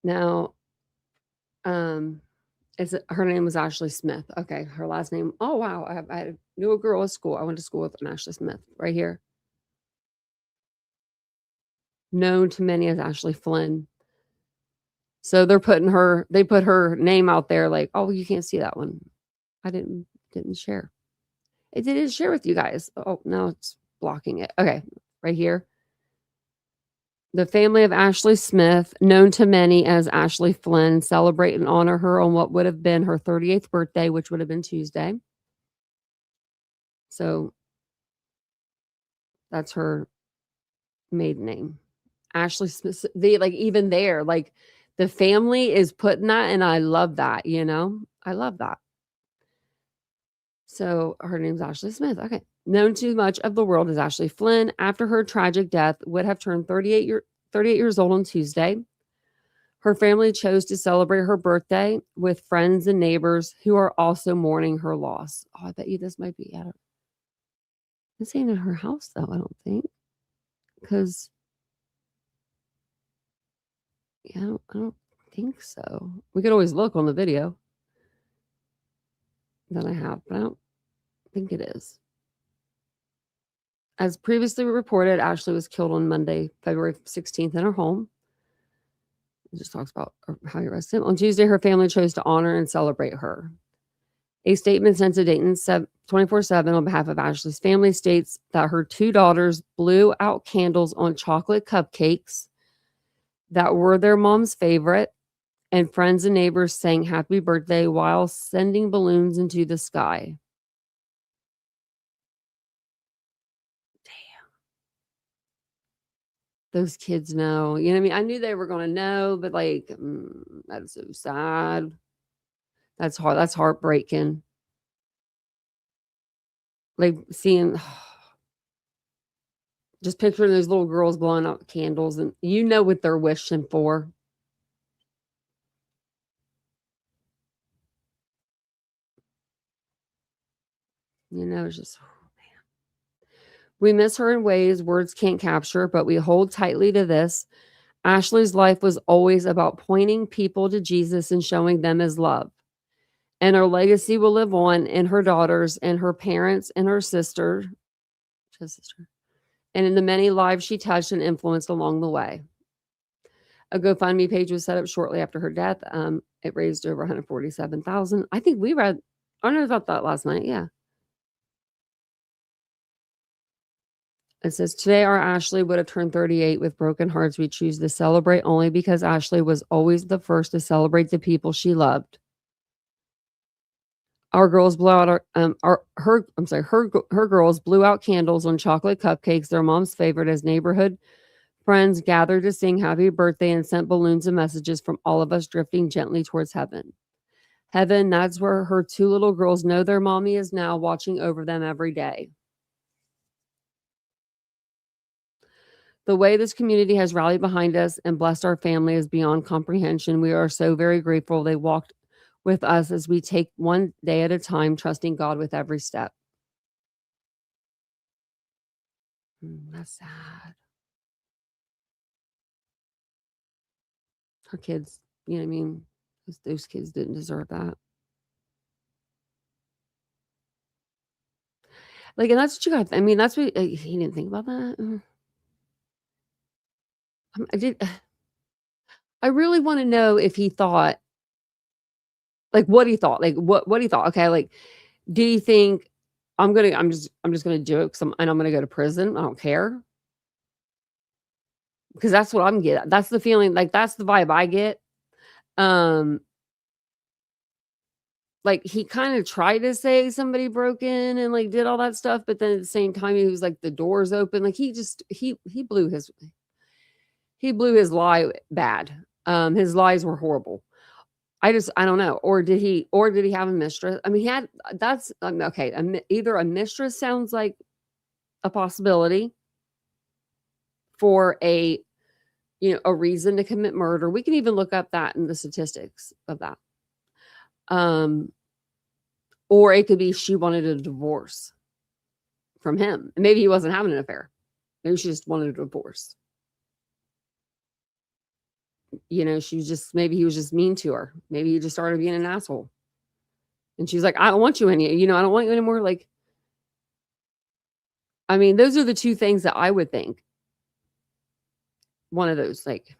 Now, her name was Ashley Smith. Okay, her last name. Oh wow, I knew a girl at school. I went to school with an Ashley Smith right here. Known to many as Ashley Flynn. So they put her name out there like, oh, you can't see that one. I didn't share. It didn't share with you guys. Oh, now it's blocking it. Okay, right here. The family of Ashley Smith, known to many as Ashley Flynn, celebrate and honor her on what would have been her 38th birthday, which would have been Tuesday. So that's her maiden name. Ashley Smith. Even there, like, the family is putting that, and I love that, I love that. So her name's Ashley Smith. Okay. Known to much of the world as Ashley Flynn, after her tragic death, would have turned 38 years old on Tuesday. Her family chose to celebrate her birthday with friends and neighbors who are also mourning her loss. Oh, I bet you this might be this ain't at her house, though, I don't think. Because, yeah, I don't think so. We could always look on the video that I have, but I don't think it is. As previously reported, Ashley was killed on Monday, February 16th in her home. It just talks about how he arrested him. On Tuesday, her family chose to honor and celebrate her. A statement sent to Dayton 24/7 on behalf of Ashley's family states that her two daughters blew out candles on chocolate cupcakes that were their mom's favorite, and friends and neighbors sang happy birthday while sending balloons into the sky. Those kids know. You know what I mean? I knew they were going to know, but like, that's so sad. That's hard. That's heartbreaking. Like seeing, just picturing those little girls blowing out candles, and you know what they're wishing for. It's just, oh, man. We miss her in ways words can't capture, but we hold tightly to this. Ashley's life was always about pointing people to Jesus and showing them his love. And her legacy will live on in her daughters and her parents and her sister, and in the many lives she touched and influenced along the way. A GoFundMe page was set up shortly after her death. It raised over $147,000. I think I don't know about that last night. Yeah. It says, today our Ashley would have turned 38 with broken hearts. We choose to celebrate only because Ashley was always the first to celebrate the people she loved. Our girls blew out her girls blew out candles on chocolate cupcakes, their mom's favorite, as neighborhood friends gathered to sing happy birthday and sent balloons and messages from all of us drifting gently towards heaven. Heaven, that's where her two little girls know their mommy is now, watching over them every day. The way this community has rallied behind us and blessed our family is beyond comprehension. We are so very grateful they walked with us as we take one day at a time, trusting God with every step. That's sad. Her kids, you know what I mean? Those kids didn't deserve that. Like, and that's what you got. I mean, that's what he didn't think about that. I did. I really want to know if he thought, like, what he thought, like what he thought. Okay, like, did he think I'm just gonna do it and I'm gonna go to prison? I don't care, because that's what I'm getting. That's the feeling. Like, that's the vibe I get. Like, he kind of tried to say somebody broke in and like did all that stuff, but then at the same time he was like, the door's open. Like, he blew his lie bad. His lies were horrible. I don't know. Or did he have a mistress? I mean, that's okay. Either a mistress sounds like a possibility for a reason to commit murder. We can even look up that in the statistics of that. Or it could be she wanted a divorce from him. And maybe he wasn't having an affair. Maybe she just wanted a divorce. Maybe he was just mean to her. Maybe he just started being an asshole. And she's like, I don't want you I don't want you anymore. Like, I mean, those are the two things that I would think. One of those, like,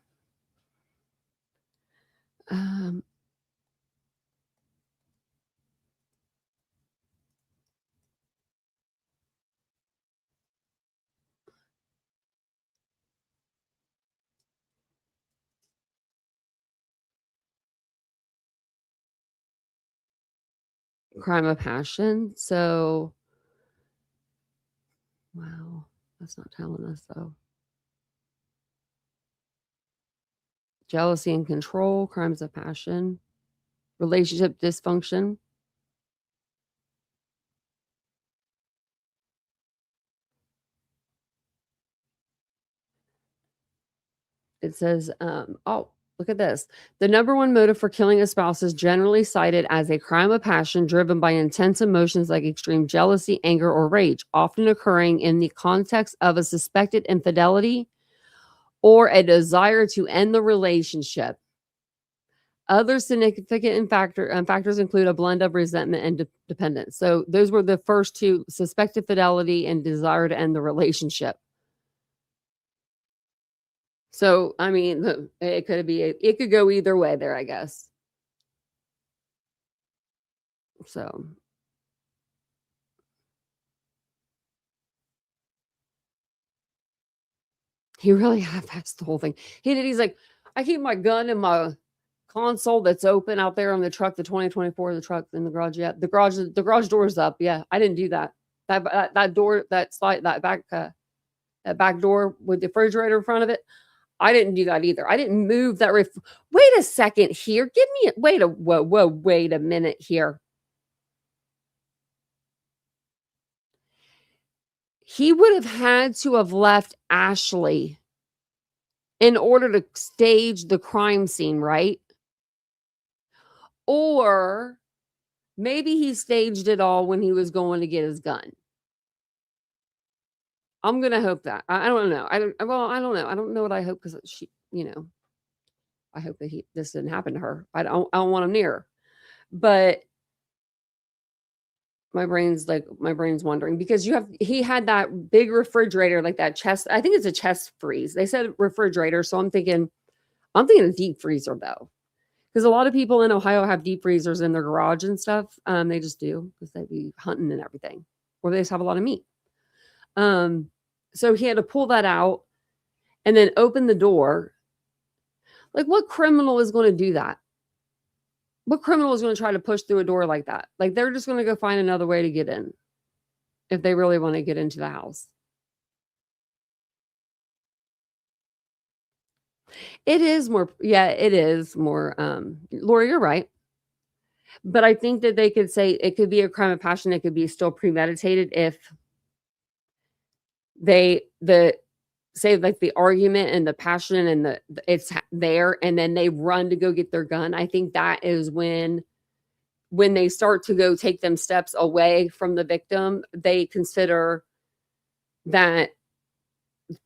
crime of passion. So, wow, that's not telling us though. Jealousy and control, crimes of passion, relationship dysfunction. It says, look at this. The number one motive for killing a spouse is generally cited as a crime of passion driven by intense emotions like extreme jealousy, anger, or rage, often occurring in the context of a suspected infidelity or a desire to end the relationship. Other significant factors include a blend of resentment and dependence. So those were the first two: suspected fidelity and desire to end the relationship. So, I mean, it could go either way there, I guess. So, he really half-assed the whole thing. He's like, I keep my gun in my console that's open out there on the truck, the 2024, the truck in the garage. Yeah, the garage door's up. Yeah, I didn't do that. That door, that back door with the refrigerator in front of it, I didn't do that either. I didn't move that wait a second here. Wait a minute here. He would have had to have left Ashley in order to stage the crime scene, right? Or maybe he staged it all when he was going to get his gun. I'm going to hope that. I don't know. I don't know. I don't know what I hope, because she, I hope that this didn't happen to her. I don't want him near her. But my brain's wondering, because he had that big refrigerator, like that chest. I think it's a chest freeze. They said refrigerator. So I'm thinking a deep freezer though. Because a lot of people in Ohio have deep freezers in their garage and stuff. They just do, because they be hunting and everything. Or they just have a lot of meat. So he had to pull that out and then open the door. Like, what criminal is going to do that? What criminal is going to try to push through a door like that? Like, they're just going to go find another way to get in if they really want to get into the house. It is more, yeah, it is more, Lori, you're right. But I think that they could say it could be a crime of passion. It could be still premeditated if say like the argument and the passion and it's there, and then they run to go get their gun. I think that is when they start to go take them steps away from the victim, they consider that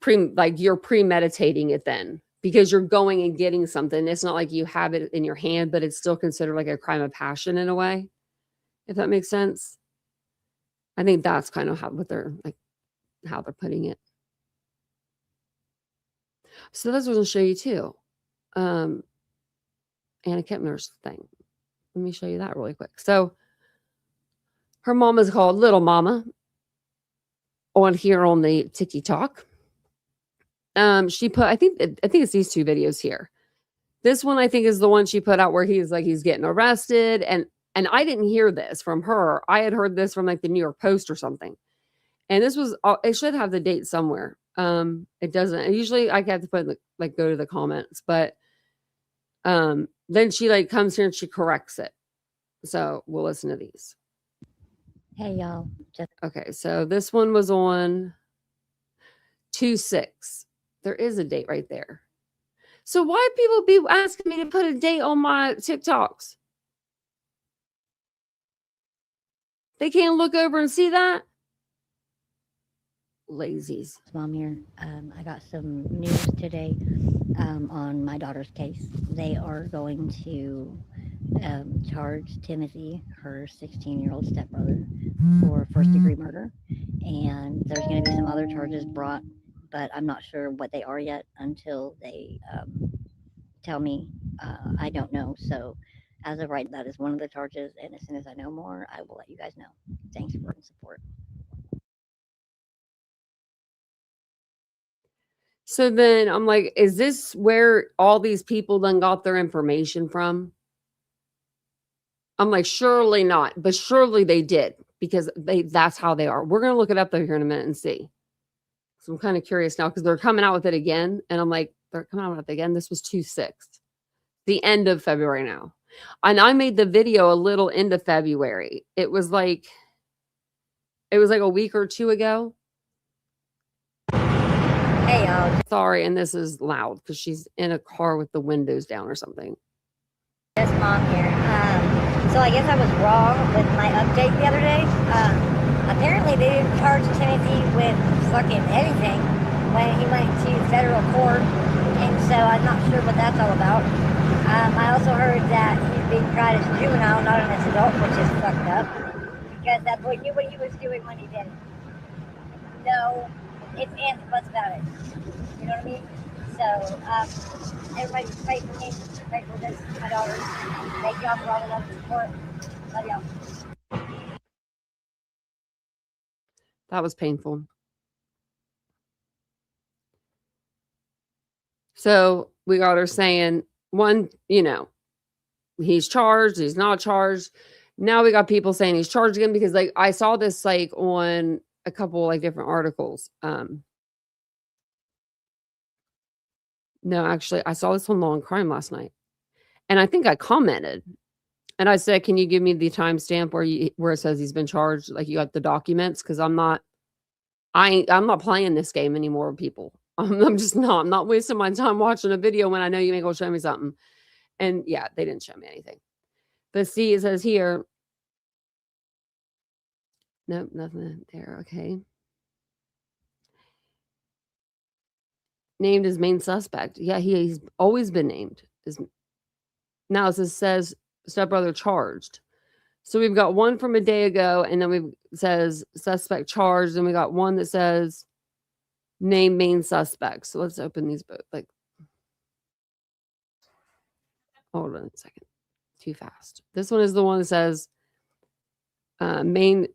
like you're premeditating it then, because you're going and getting something. It's not like you have it in your hand, but it's still considered like a crime of passion in a way, if that makes sense. I think that's kind of how they're putting it. So that's what I'll show you too. Anna Kempner's thing. Let me show you that really quick. So her mom is called Little Mama on here on the TikTok. She put, I think it's these two videos here. This one I think is the one she put out where he's getting arrested, and I didn't hear this from her. I had heard this from like the New York Post or something. And this was, it should have the date somewhere. It doesn't. Usually I have to put go to the comments, but then she like comes here and she corrects it. So we'll listen to these. Hey y'all. Okay, so this one was on 2/6. There is a date right there. So why people be asking me to put a date on my TikToks? They can't look over and see that? Lazies. Mom here. I got some news today on my daughter's case. They are going to charge Timothy, her 16-year-old stepbrother, for first-degree murder. And there's going to be some other charges brought, but I'm not sure what they are yet until they tell me. I don't know. So as of right, that is one of the charges. And as soon as I know more, I will let you guys know. Thanks for the support. So then I'm like, is this where all these people then got their information from? I'm like, surely not, but surely they did, because that's how they are. We're going to look it up though here in a minute and see. So I'm kind of curious now because they're coming out with it again. And I'm like, they're coming out with it again. This was 2/6, the end of February now. And I made the video a little into February. It was like a week or two ago. Hey y'all. Sorry, and this is loud because she's in a car with the windows down or something. Yes, Mom here. So I guess I was wrong with my update the other day. Apparently they didn't charge Timothy with fucking anything when he went to federal court, and so I'm not sure what that's all about. I also heard that he's being tried as a juvenile, not an adult, which is fucked up, because that's what he was doing when he did it. No ifs, ands, or buts about it. You know what I mean? So, everybody pray for me, pray for this, my daughter. Thank y'all for all the love and support. Love y'all. That was painful. So we got her saying, one, he's charged, he's not charged. Now we got people saying he's charged again, because like I saw this like on a couple like different articles. No, actually, I saw this on Law and Crime last night, and I think I commented, and I said, "Can you give me the timestamp where it says he's been charged? Like you got the documents, because I'm not playing this game anymore with people. I'm just not. I'm not wasting my time watching a video when I know you ain't gonna show me something." And yeah, they didn't show me anything. But see, it says here. Nope, nothing there. Okay. Named as main suspect. Yeah, he's always been named. Now it says stepbrother charged. So we've got one from a day ago, and then says suspect charged, and we got one that says name main suspect. So let's open these both. Like, hold on a second. Too fast. This one is the one that says main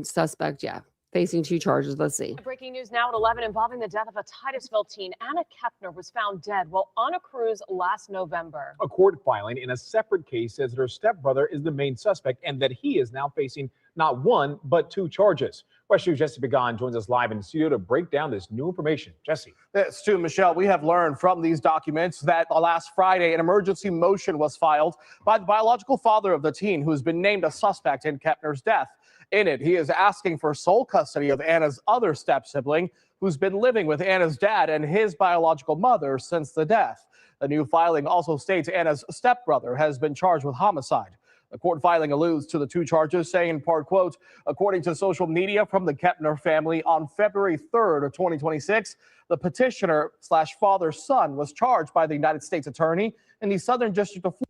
suspect. Yeah. facing 2 charges. Let's see. Breaking news now at 11 involving the death of a Titusville teen. Anna Kepner was found dead while on a cruise last November. A court filing in a separate case says that her stepbrother is the main suspect and that he is now facing not 1, but 2 charges. West News' Jesse Began joins us live in the studio to break down this new information. Jesse. Yes, too, Michelle. We have learned from these documents that last Friday, an emergency motion was filed by the biological father of the teen who's been named a suspect in Kepner's death. In it, he is asking for sole custody of Anna's other step-sibling, who's been living with Anna's dad and his biological mother since the death. The new filing also states Anna's stepbrother has been charged with homicide. The court filing alludes to the 2 charges, saying in part, quote, according to social media from the Kepner family, on February 3rd of 2026, the petitioner/father's son was charged by the United States Attorney in the Southern District of Florida.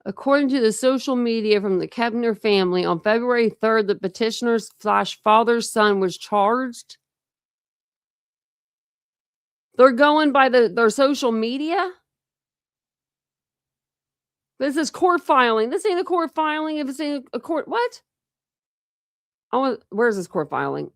According to the social media from the Kepner family, on February 3rd, the petitioner/father's son was charged. They're going by their social media? This is court filing. This ain't a court filing. If it's ain't a court, what? Where's this court filing?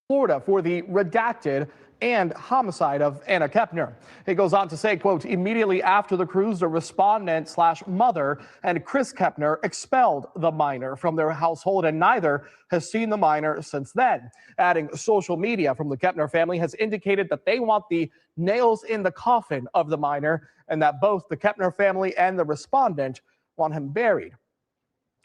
Florida for the redacted and homicide of Anna Kepner. It goes on to say, quote, immediately after the cruise, the respondent/mother and Chris Kepner expelled the minor from their household, and neither has seen the minor since then. Adding, social media from the Kepner family has indicated that they want the nails in the coffin of the minor and that both the Kepner family and the respondent want him buried.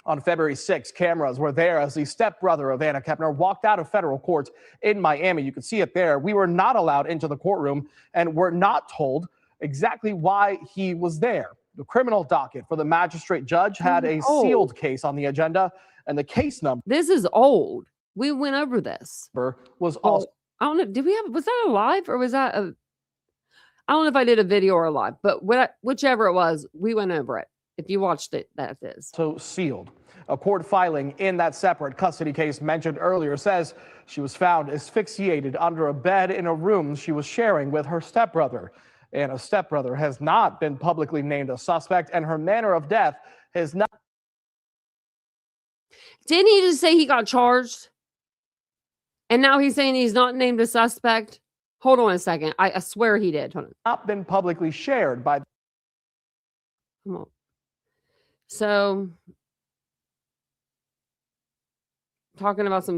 On February 6th, cameras were there as the stepbrother of Anna Kepner walked out of federal court in Miami. You can see it there. We were not allowed into the courtroom and were not told exactly why he was there. The criminal docket for the magistrate judge had a sealed case on the agenda, and the case number. This is old. We went over this. Was also. I don't know. Was that a live or was that a? I don't know if I did a video or a live, but whichever it was, we went over it. If you watched it, that is. So sealed. A court filing in that separate custody case mentioned earlier says she was found asphyxiated under a bed in a room she was sharing with her stepbrother. Anna's stepbrother has not been publicly named a suspect, and her manner of death has not. Didn't he just say he got charged? And now he's saying he's not named a suspect? Hold on a second. I swear he did. Hold on. Not been publicly shared by. Come on. So, talking about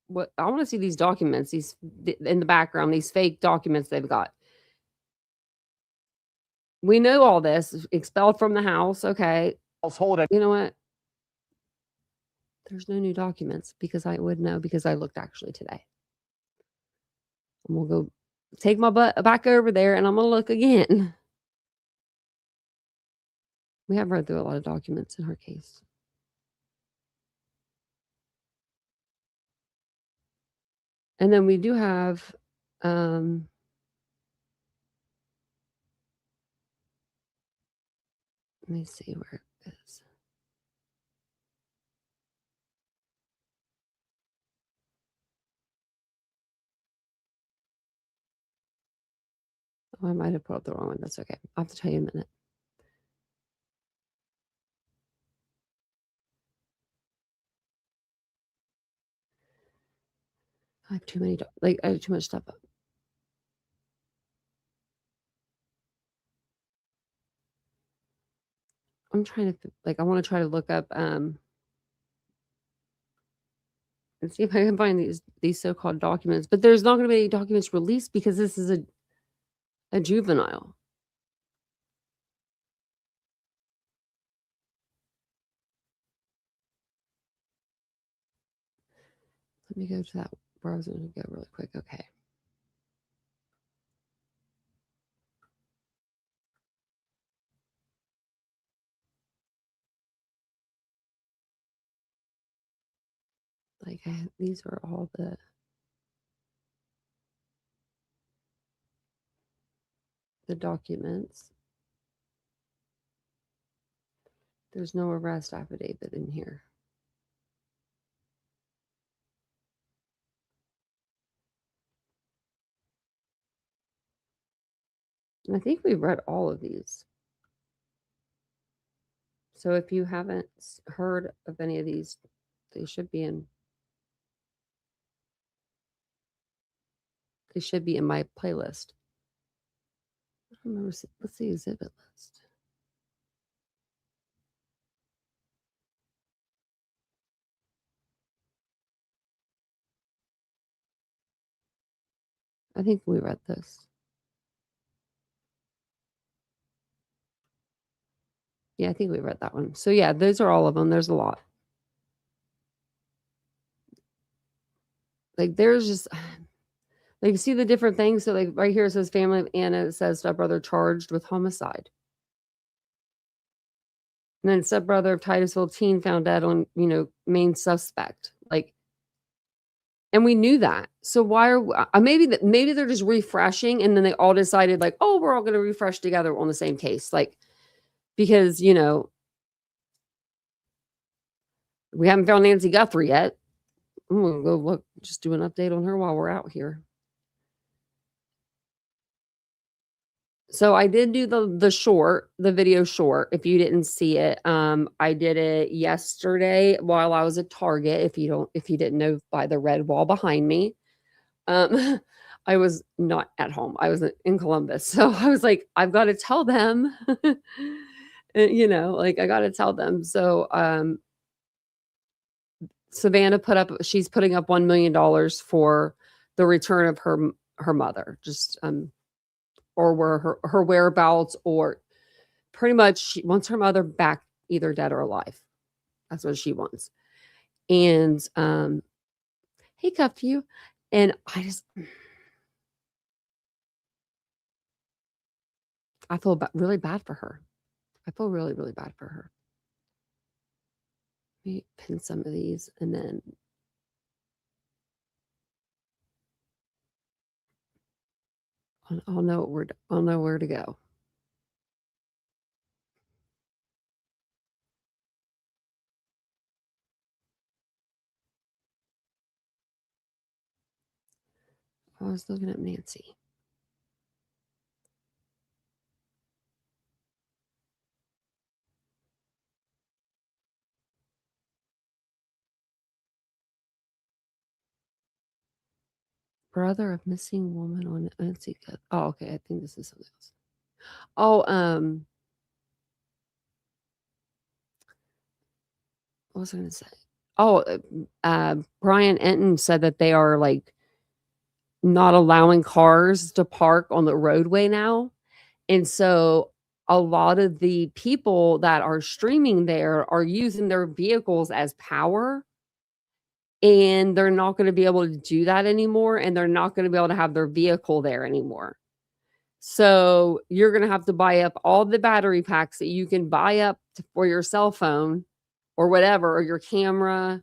what I want to see these documents, these in the background, these fake documents they've got. We know all this. Expelled from the house. Okay. Household. You know what? There's no new documents because I would know because I looked actually today. And we'll go take my butt back over there and I'm going to look again. We have read through a lot of documents in her case. And then we do have let me see where it is. Oh, I might have put up the wrong one. That's okay. I'll have to tell you in a minute. I have too many, I have too much stuff up. I'm trying to, I want to try to look up, and see if I can find these so-called documents. But there's not going to be any documents released because this is a juvenile. Let me go to that where I was going to go really quick. Okay. These are all the documents. There's no arrest affidavit in here. And I think we've read all of these. So if you haven't heard of any of these, they should be in. They should be in my playlist. I don't remember. What's the exhibit list? I think we read this. Yeah, I think we read that one. So yeah, those are all of them. There's a lot. Like there's just like you see the different things. So like right here it says family of Anna. It says stepbrother charged with homicide. And then stepbrother of Titusville teen found dead on, main suspect. Like, and we knew that. So why are maybe they're just refreshing, and then they all decided like, oh, we're all going to refresh together on the same case, like because we haven't found Nancy Guthrie yet. I'm gonna go look, just do an update on her while we're out here. So I did do the video short. If you didn't see it, I did it yesterday while I was at Target. If you didn't know by the red wall behind me, I was not at home. I was in Columbus, so I was like, I've got to tell them, like I got to tell them. So Savannah she's putting up $1 million for the return of her mother. Just or where her whereabouts, or pretty much she wants her mother back, either dead or alive. That's what she wants. And he cuffed you. And I feel really bad for her. I feel really, really bad for her. Let me pin some of these and then I'll know where to go. I was looking at Nancy. Brother of missing woman on Nancy. Oh, okay. I think this is something else. Oh, what was I going to say? Oh, Brian Enton said that they are like not allowing cars to park on the roadway now. And so a lot of the people that are streaming there are using their vehicles as power, and they're not going to be able to do that anymore. And they're not going to be able to have their vehicle there anymore. So you're going to have to buy up all the battery packs that you can buy up for your cell phone or whatever, or your camera.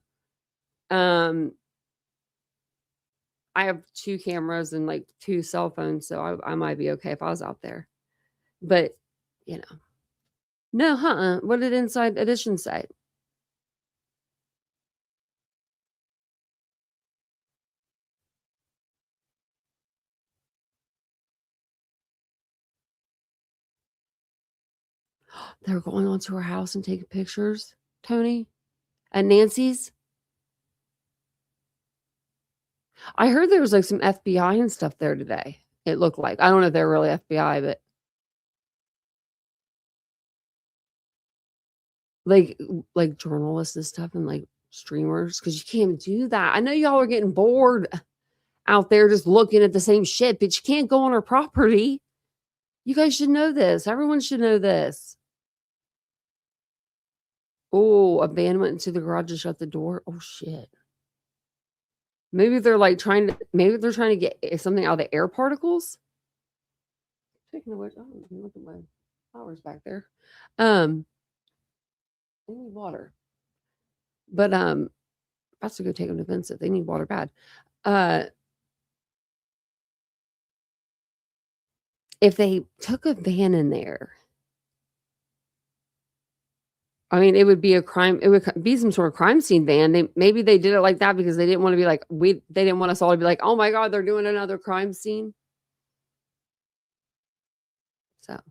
I have 2 cameras and like 2 cell phones, so I might be okay if I was out there. But, no, what did Inside Edition say? They're going onto her house and taking pictures, Tony, at Nancy's. I heard there was like some FBI and stuff there today. It looked like. I don't know if they're really FBI, but like journalists and stuff and like streamers, because you can't do that. I know y'all are getting bored out there just looking at the same shit, but you can't go on her property. You guys should know this. Everyone should know this. Oh, a man went into the garage and shut the door. Oh shit. Maybe they're trying to get something out of the air particles. Speaking of which, look at my flowers back there. They need water. But that's to go take them to Vincent. They need water bad. If they took a van in there, I mean, it would be a crime. It would be some sort of crime scene van. Maybe they did it like that because they didn't want to be like, they didn't want us all to be like, oh my God, they're doing another crime scene. So.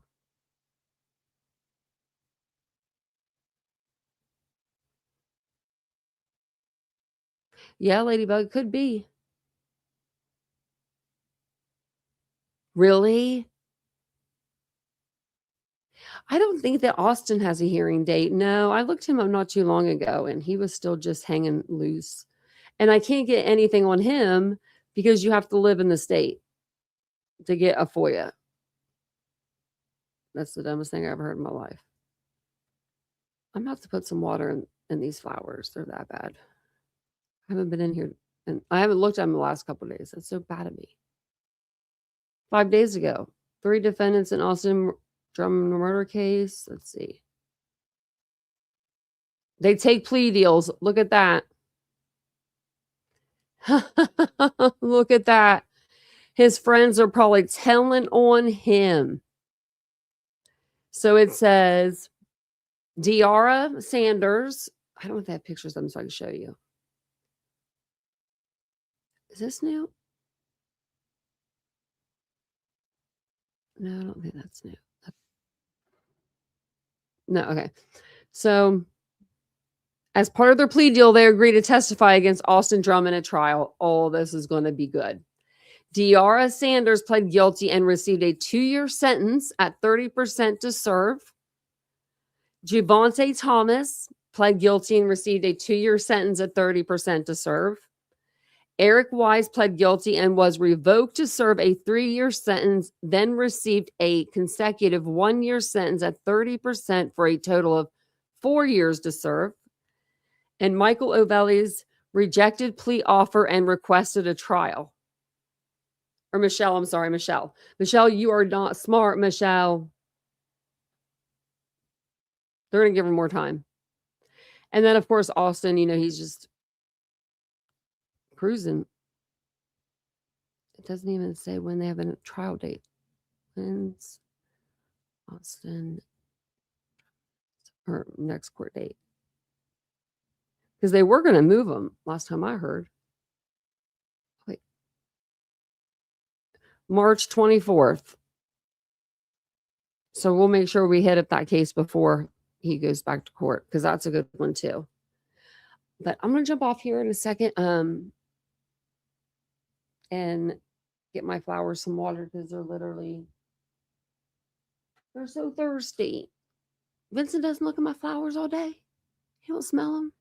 Yeah, Ladybug, could be. Really? I don't think that Austin has a hearing date. No, I looked him up not too long ago and he was still just hanging loose. And I can't get anything on him because you have to live in the state to get a FOIA. That's the dumbest thing I ever heard in my life. I'm going to have to put some water in these flowers. They're that bad. I haven't been in here and I haven't looked at them the last couple of days. That's so bad of me. 5 days ago, 3 defendants in Austin Drummond murder case. Let's see. They take plea deals. Look at that. Look at that. His friends are probably telling on him. So it says Deara Sanders. I don't know if they have pictures of them so I can show you. Is this new? No, I don't think that's new. No, okay. So as part of their plea deal, they agree to testify against Austin Drummond at trial. Oh, this is going to be good. Deara Sanders pled guilty and received a 2-year sentence at 30% to serve. Javonte Thomas pled guilty and received a 2-year sentence at 30% to serve. Eric Wise pled guilty and was revoked to serve a 3-year sentence, then received a consecutive 1-year sentence at 30% for a total of 4 years to serve. And Michael Ovelli's rejected plea offer and requested a trial. Or Michelle, I'm sorry, Michelle. Michelle, you are not smart, Michelle. They're going to give her more time. And then, of course, Austin, he's just cruising. It doesn't even say when they have a trial date. When's Austin or next court date? Because they were going to move them last time I heard. Wait. March 24th. So we'll make sure we hit up that case before he goes back to court because that's a good one too. But I'm going to jump off here in a second and get my flowers some water because they're so thirsty. Vincent doesn't look at my flowers all day. He don't smell them.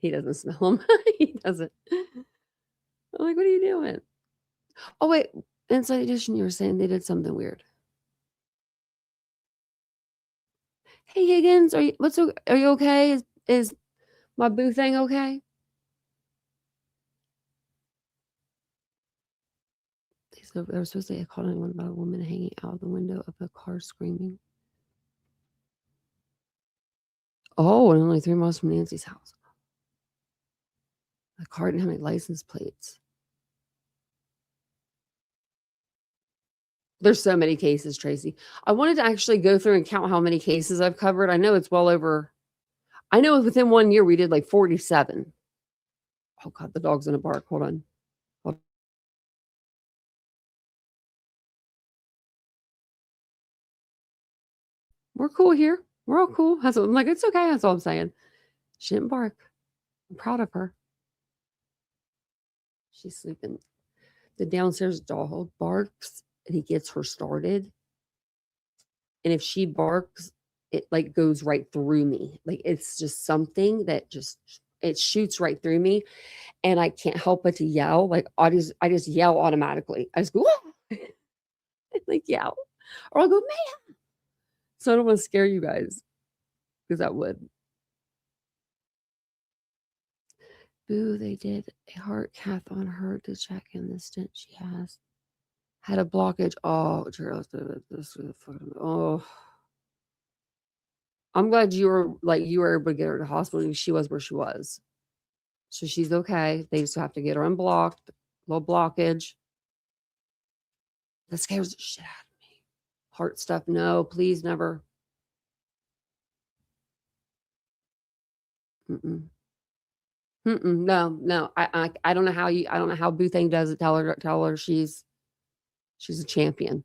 He doesn't smell them. He doesn't. I'm like, what are you doing? Oh, wait. Inside Edition, you were saying they did something weird. Hey, Higgins, are you okay? Is my boo thing okay? They were supposed to call 911 about a woman hanging out the window of a car screaming. Oh, and only 3 miles from Nancy's house. The car didn't have any license plates. There's so many cases, Tracy. I wanted to actually go through and count how many cases I've covered. I know it's well over. I know within 1 year we did like 47. Oh, God, the dog's in a bark. Hold on. We're cool here. We're all cool. I'm like, it's okay. That's all I'm saying. She didn't bark. I'm proud of her. She's sleeping. The downstairs dog barks and he gets her started. And if she barks, it like goes right through me. Like it's just something that it shoots right through me. And I can't help but to yell. Like I just yell automatically. I just go, like yell. Or I'll go, man. So I don't want to scare you guys. Because that would. Boo, they did a heart cath on her to check in the stent she has. Had a blockage. Oh, oh. I'm glad you were able to get her to the hospital. She was where she was. So she's okay. They just have to get her unblocked. Low blockage. That scares the shit out of me. Heart stuff. No, please never. No. I don't know how I don't know how Boo Thing does it. Tell her she's a champion.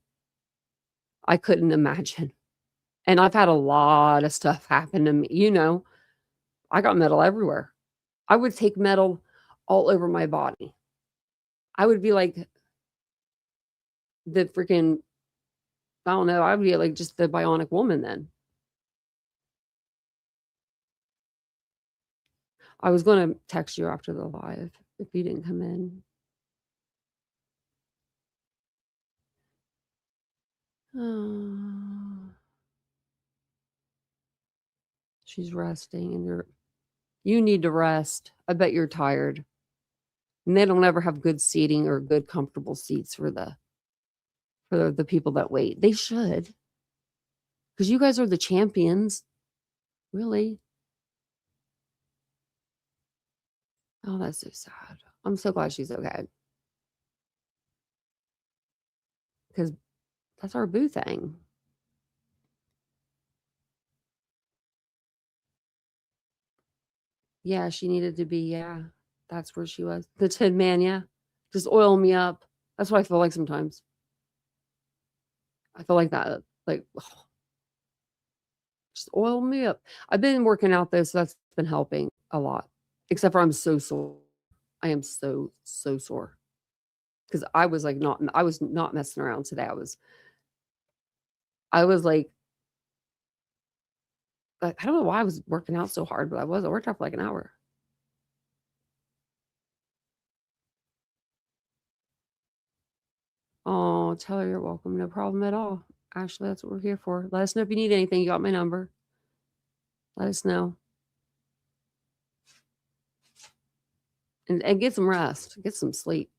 I couldn't imagine. And I've had a lot of stuff happen to me. I got metal everywhere. I would take metal all over my body. I would be like, the freaking, I don't know, I would get like just the bionic woman then. I was going to text you after the live if you didn't come in. She's resting and you need to rest. I bet you're tired. And they don't ever have good seating or good comfortable seats for the people that wait. They should. Because you guys are the champions. Really? Oh, that's so sad. I'm so glad she's okay. Because that's our boo thing. Yeah, she needed to be, yeah. That's where she was. The Tin Man, yeah. Just oil me up. That's what I feel like sometimes. I feel like that. Like, oh, just oil me up. I've been working out though, so that's been helping a lot. Except for I'm so sore. I am so sore. Because I was not messing around today. I was like, I don't know why I was working out so hard, but I worked out for like an hour. Oh, tell her you're welcome. No problem at all. Ashley, that's what we're here for. Let us know if you need anything. You got my number. Let us know. And get some rest. Get some sleep.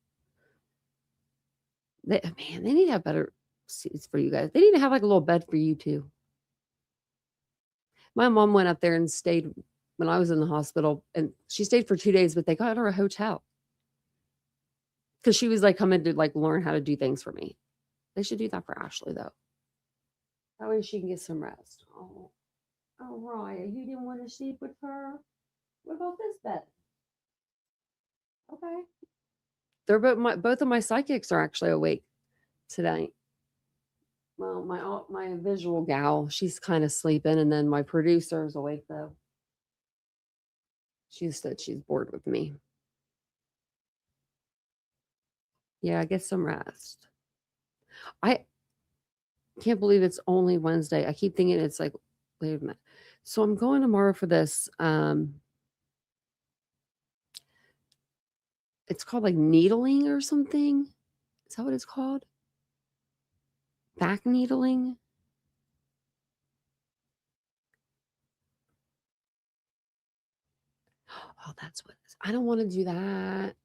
They need to have better seats for you guys. They need to have like a little bed for you too. My mom went up there and stayed when I was in the hospital, and she stayed for 2 days, but they got her a hotel. Because she was like coming to like learn how to do things for me. They should do that for Ashley though. That way she can get some rest. Oh, Raya, you didn't want to sleep with her? What about this bed? Okay. They're both of my psychics are actually awake tonight. Well, my visual gal, she's kind of sleeping, and then my producer is awake though. She said she's bored with me. Yeah, get some rest. I can't believe it's only Wednesday. I keep thinking it's like, wait a minute. So I'm going tomorrow for this. It's called like needling or something. Is that what it's called? Back needling? Oh, that's what it is. I don't want to do that.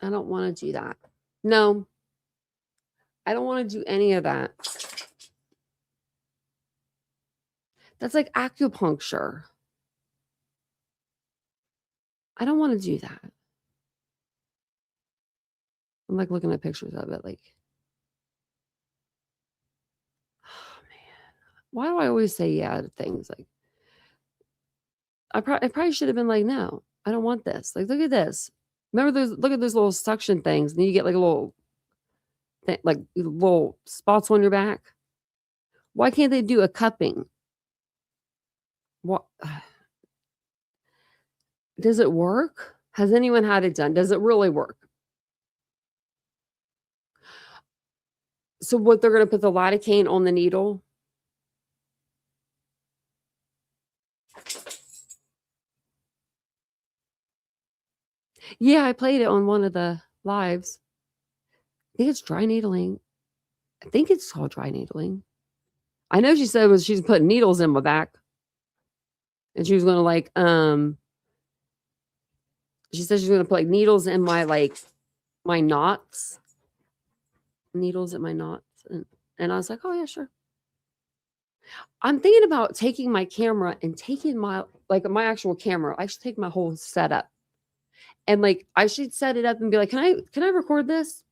I don't want to do that. No, I don't want to do any of that. That's like acupuncture. I don't want to do that. I'm like looking at pictures of it like, oh man, why do I always say yeah to things? Like, I probably should have been like, no, I don't want this. Like, look at this. Remember look at those little suction things, and then you get like a little like little spots on your back. Why can't they do a cupping? What does it work? Has anyone had it done? Does it really work? So what, they're going to put the lidocaine on the needle? Yeah, I played it on one of the lives. I think it's dry needling. I think it's called dry needling. I know she said she's putting needles in my back. And she was going to like, she said she's going to put like needles in my knots. Needles in my knots. And I was like, oh yeah, sure. I'm thinking about taking my camera and taking my actual camera. I should take my whole setup. And like, I should set it up and be like, can I record this?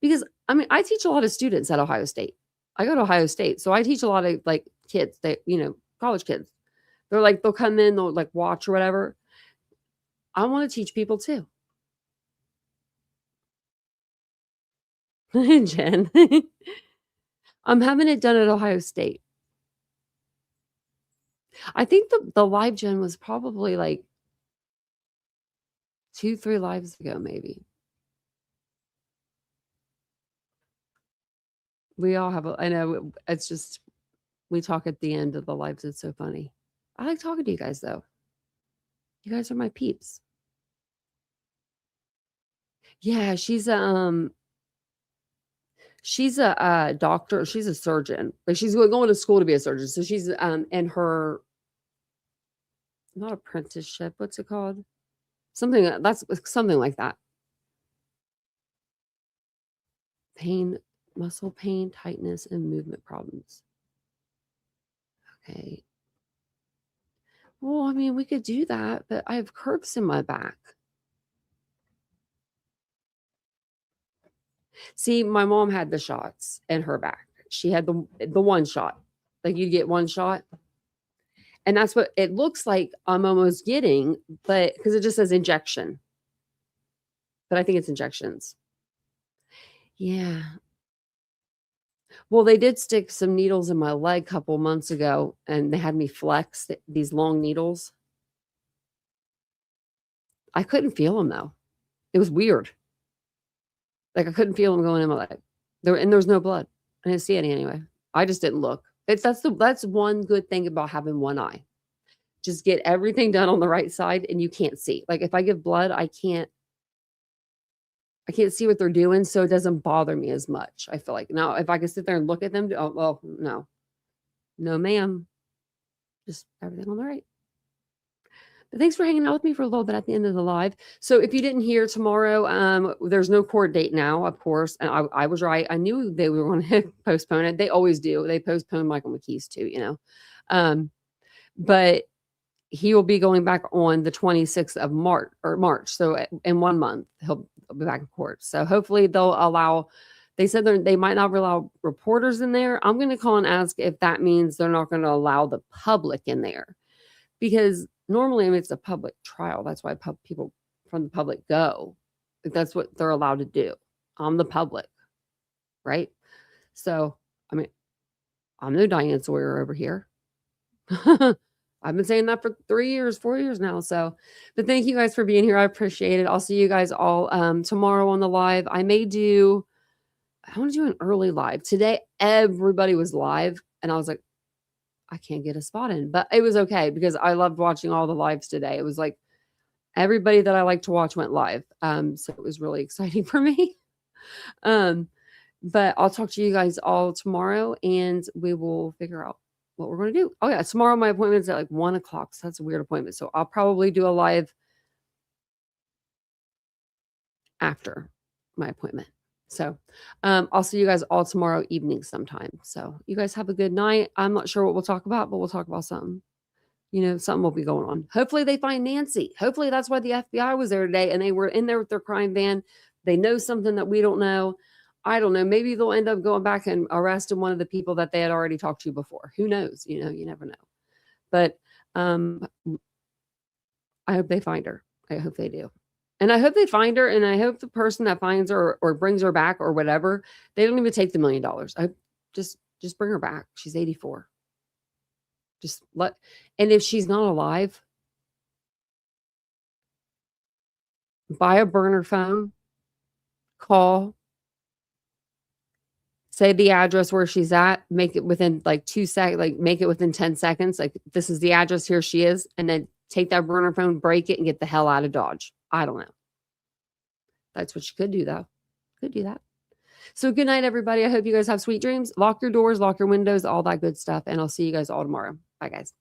Because I mean, I teach a lot of students at Ohio State. I go to Ohio State. So I teach a lot of like kids that, college kids. They're like, they'll come in, they'll like watch or whatever. I want to teach people too. Jen. I'm having it done at Ohio State. I think the live Jen was probably like 2-3 lives ago, maybe. We all have I know it's just we talk at the end of the lives. It's so funny. I like talking to you guys though. You guys are my peeps. Yeah, she's a doctor. She's a surgeon. Like she's going to school to be a surgeon. So she's in her not apprenticeship. What's it called? That's something like that. Pain, muscle pain, tightness, and movement problems. Okay. Well, I mean, we could do that, but I have curves in my back. See, my mom had the shots in her back. She had the one shot. Like you get one shot. And that's what it looks like I'm almost getting, but because it just says injection. But I think it's injections. Yeah. Well, they did stick some needles in my leg a couple months ago, and they had me flex these long needles. I couldn't feel them though. It was weird. Like I couldn't feel them going in my leg. There's no blood. I didn't see any anyway. I just didn't look. That's one good thing about having one eye. Just get everything done on the right side, and you can't see. Like if I give blood, I can't see what they're doing, so it doesn't bother me as much. I feel like now if I could sit there and look at them, oh well, no, ma'am, just everything on the right. But thanks for hanging out with me for a little bit at the end of the live. So if you didn't hear tomorrow, there's no court date now, of course, and I was right. I knew they were going to postpone it. They always do. They postpone Michael McKee's too, but he will be going back on the 26th of March. So in 1 month, he'll be back in court. So hopefully they'll allow, they said they might not allow reporters in there. I'm going to call and ask if that means they're not going to allow the public in there. Because normally it's a public trial. That's why people from the public go. That's what they're allowed to do. I'm the public, right? So, I mean, I'm no Diane Sawyer over here. I've been saying that for 4 years now. So, but thank you guys for being here. I appreciate it. I'll see you guys all tomorrow on the live. I want to do an early live. Today, everybody was live, and I was like, I can't get a spot in. But it was okay because I loved watching all the lives today. It was like everybody that I like to watch went live. So it was really exciting for me. But I'll talk to you guys all tomorrow, and we will figure out what we're going to do. Oh yeah, tomorrow my appointment's at like 1 o'clock. So that's a weird appointment. So I'll probably do a live after my appointment. So I'll see you guys all tomorrow evening sometime. So you guys have a good night. I'm not sure what we'll talk about, but we'll talk about something. Something will be going on. Hopefully they find Nancy. Hopefully that's why the FBI was there today and they were in there with their crime van. They know something that we don't know. I don't know. Maybe they'll end up going back and arresting one of the people that they had already talked to before. Who knows? You never know. But I hope they find her. I hope they do. And I hope they find her. And I hope the person that finds her or brings her back or whatever, they don't even take the $1 million. I just bring her back. She's 84. And if she's not alive, buy a burner phone, call, say the address where she's at, make it within like 2 seconds, like make it within 10 seconds. Like this is the address, here she is. And then take that burner phone, break it, and get the hell out of Dodge. I don't know. That's what you could do though. Could do that. So good night, everybody. I hope you guys have sweet dreams. Lock your doors, lock your windows, all that good stuff. And I'll see you guys all tomorrow. Bye guys.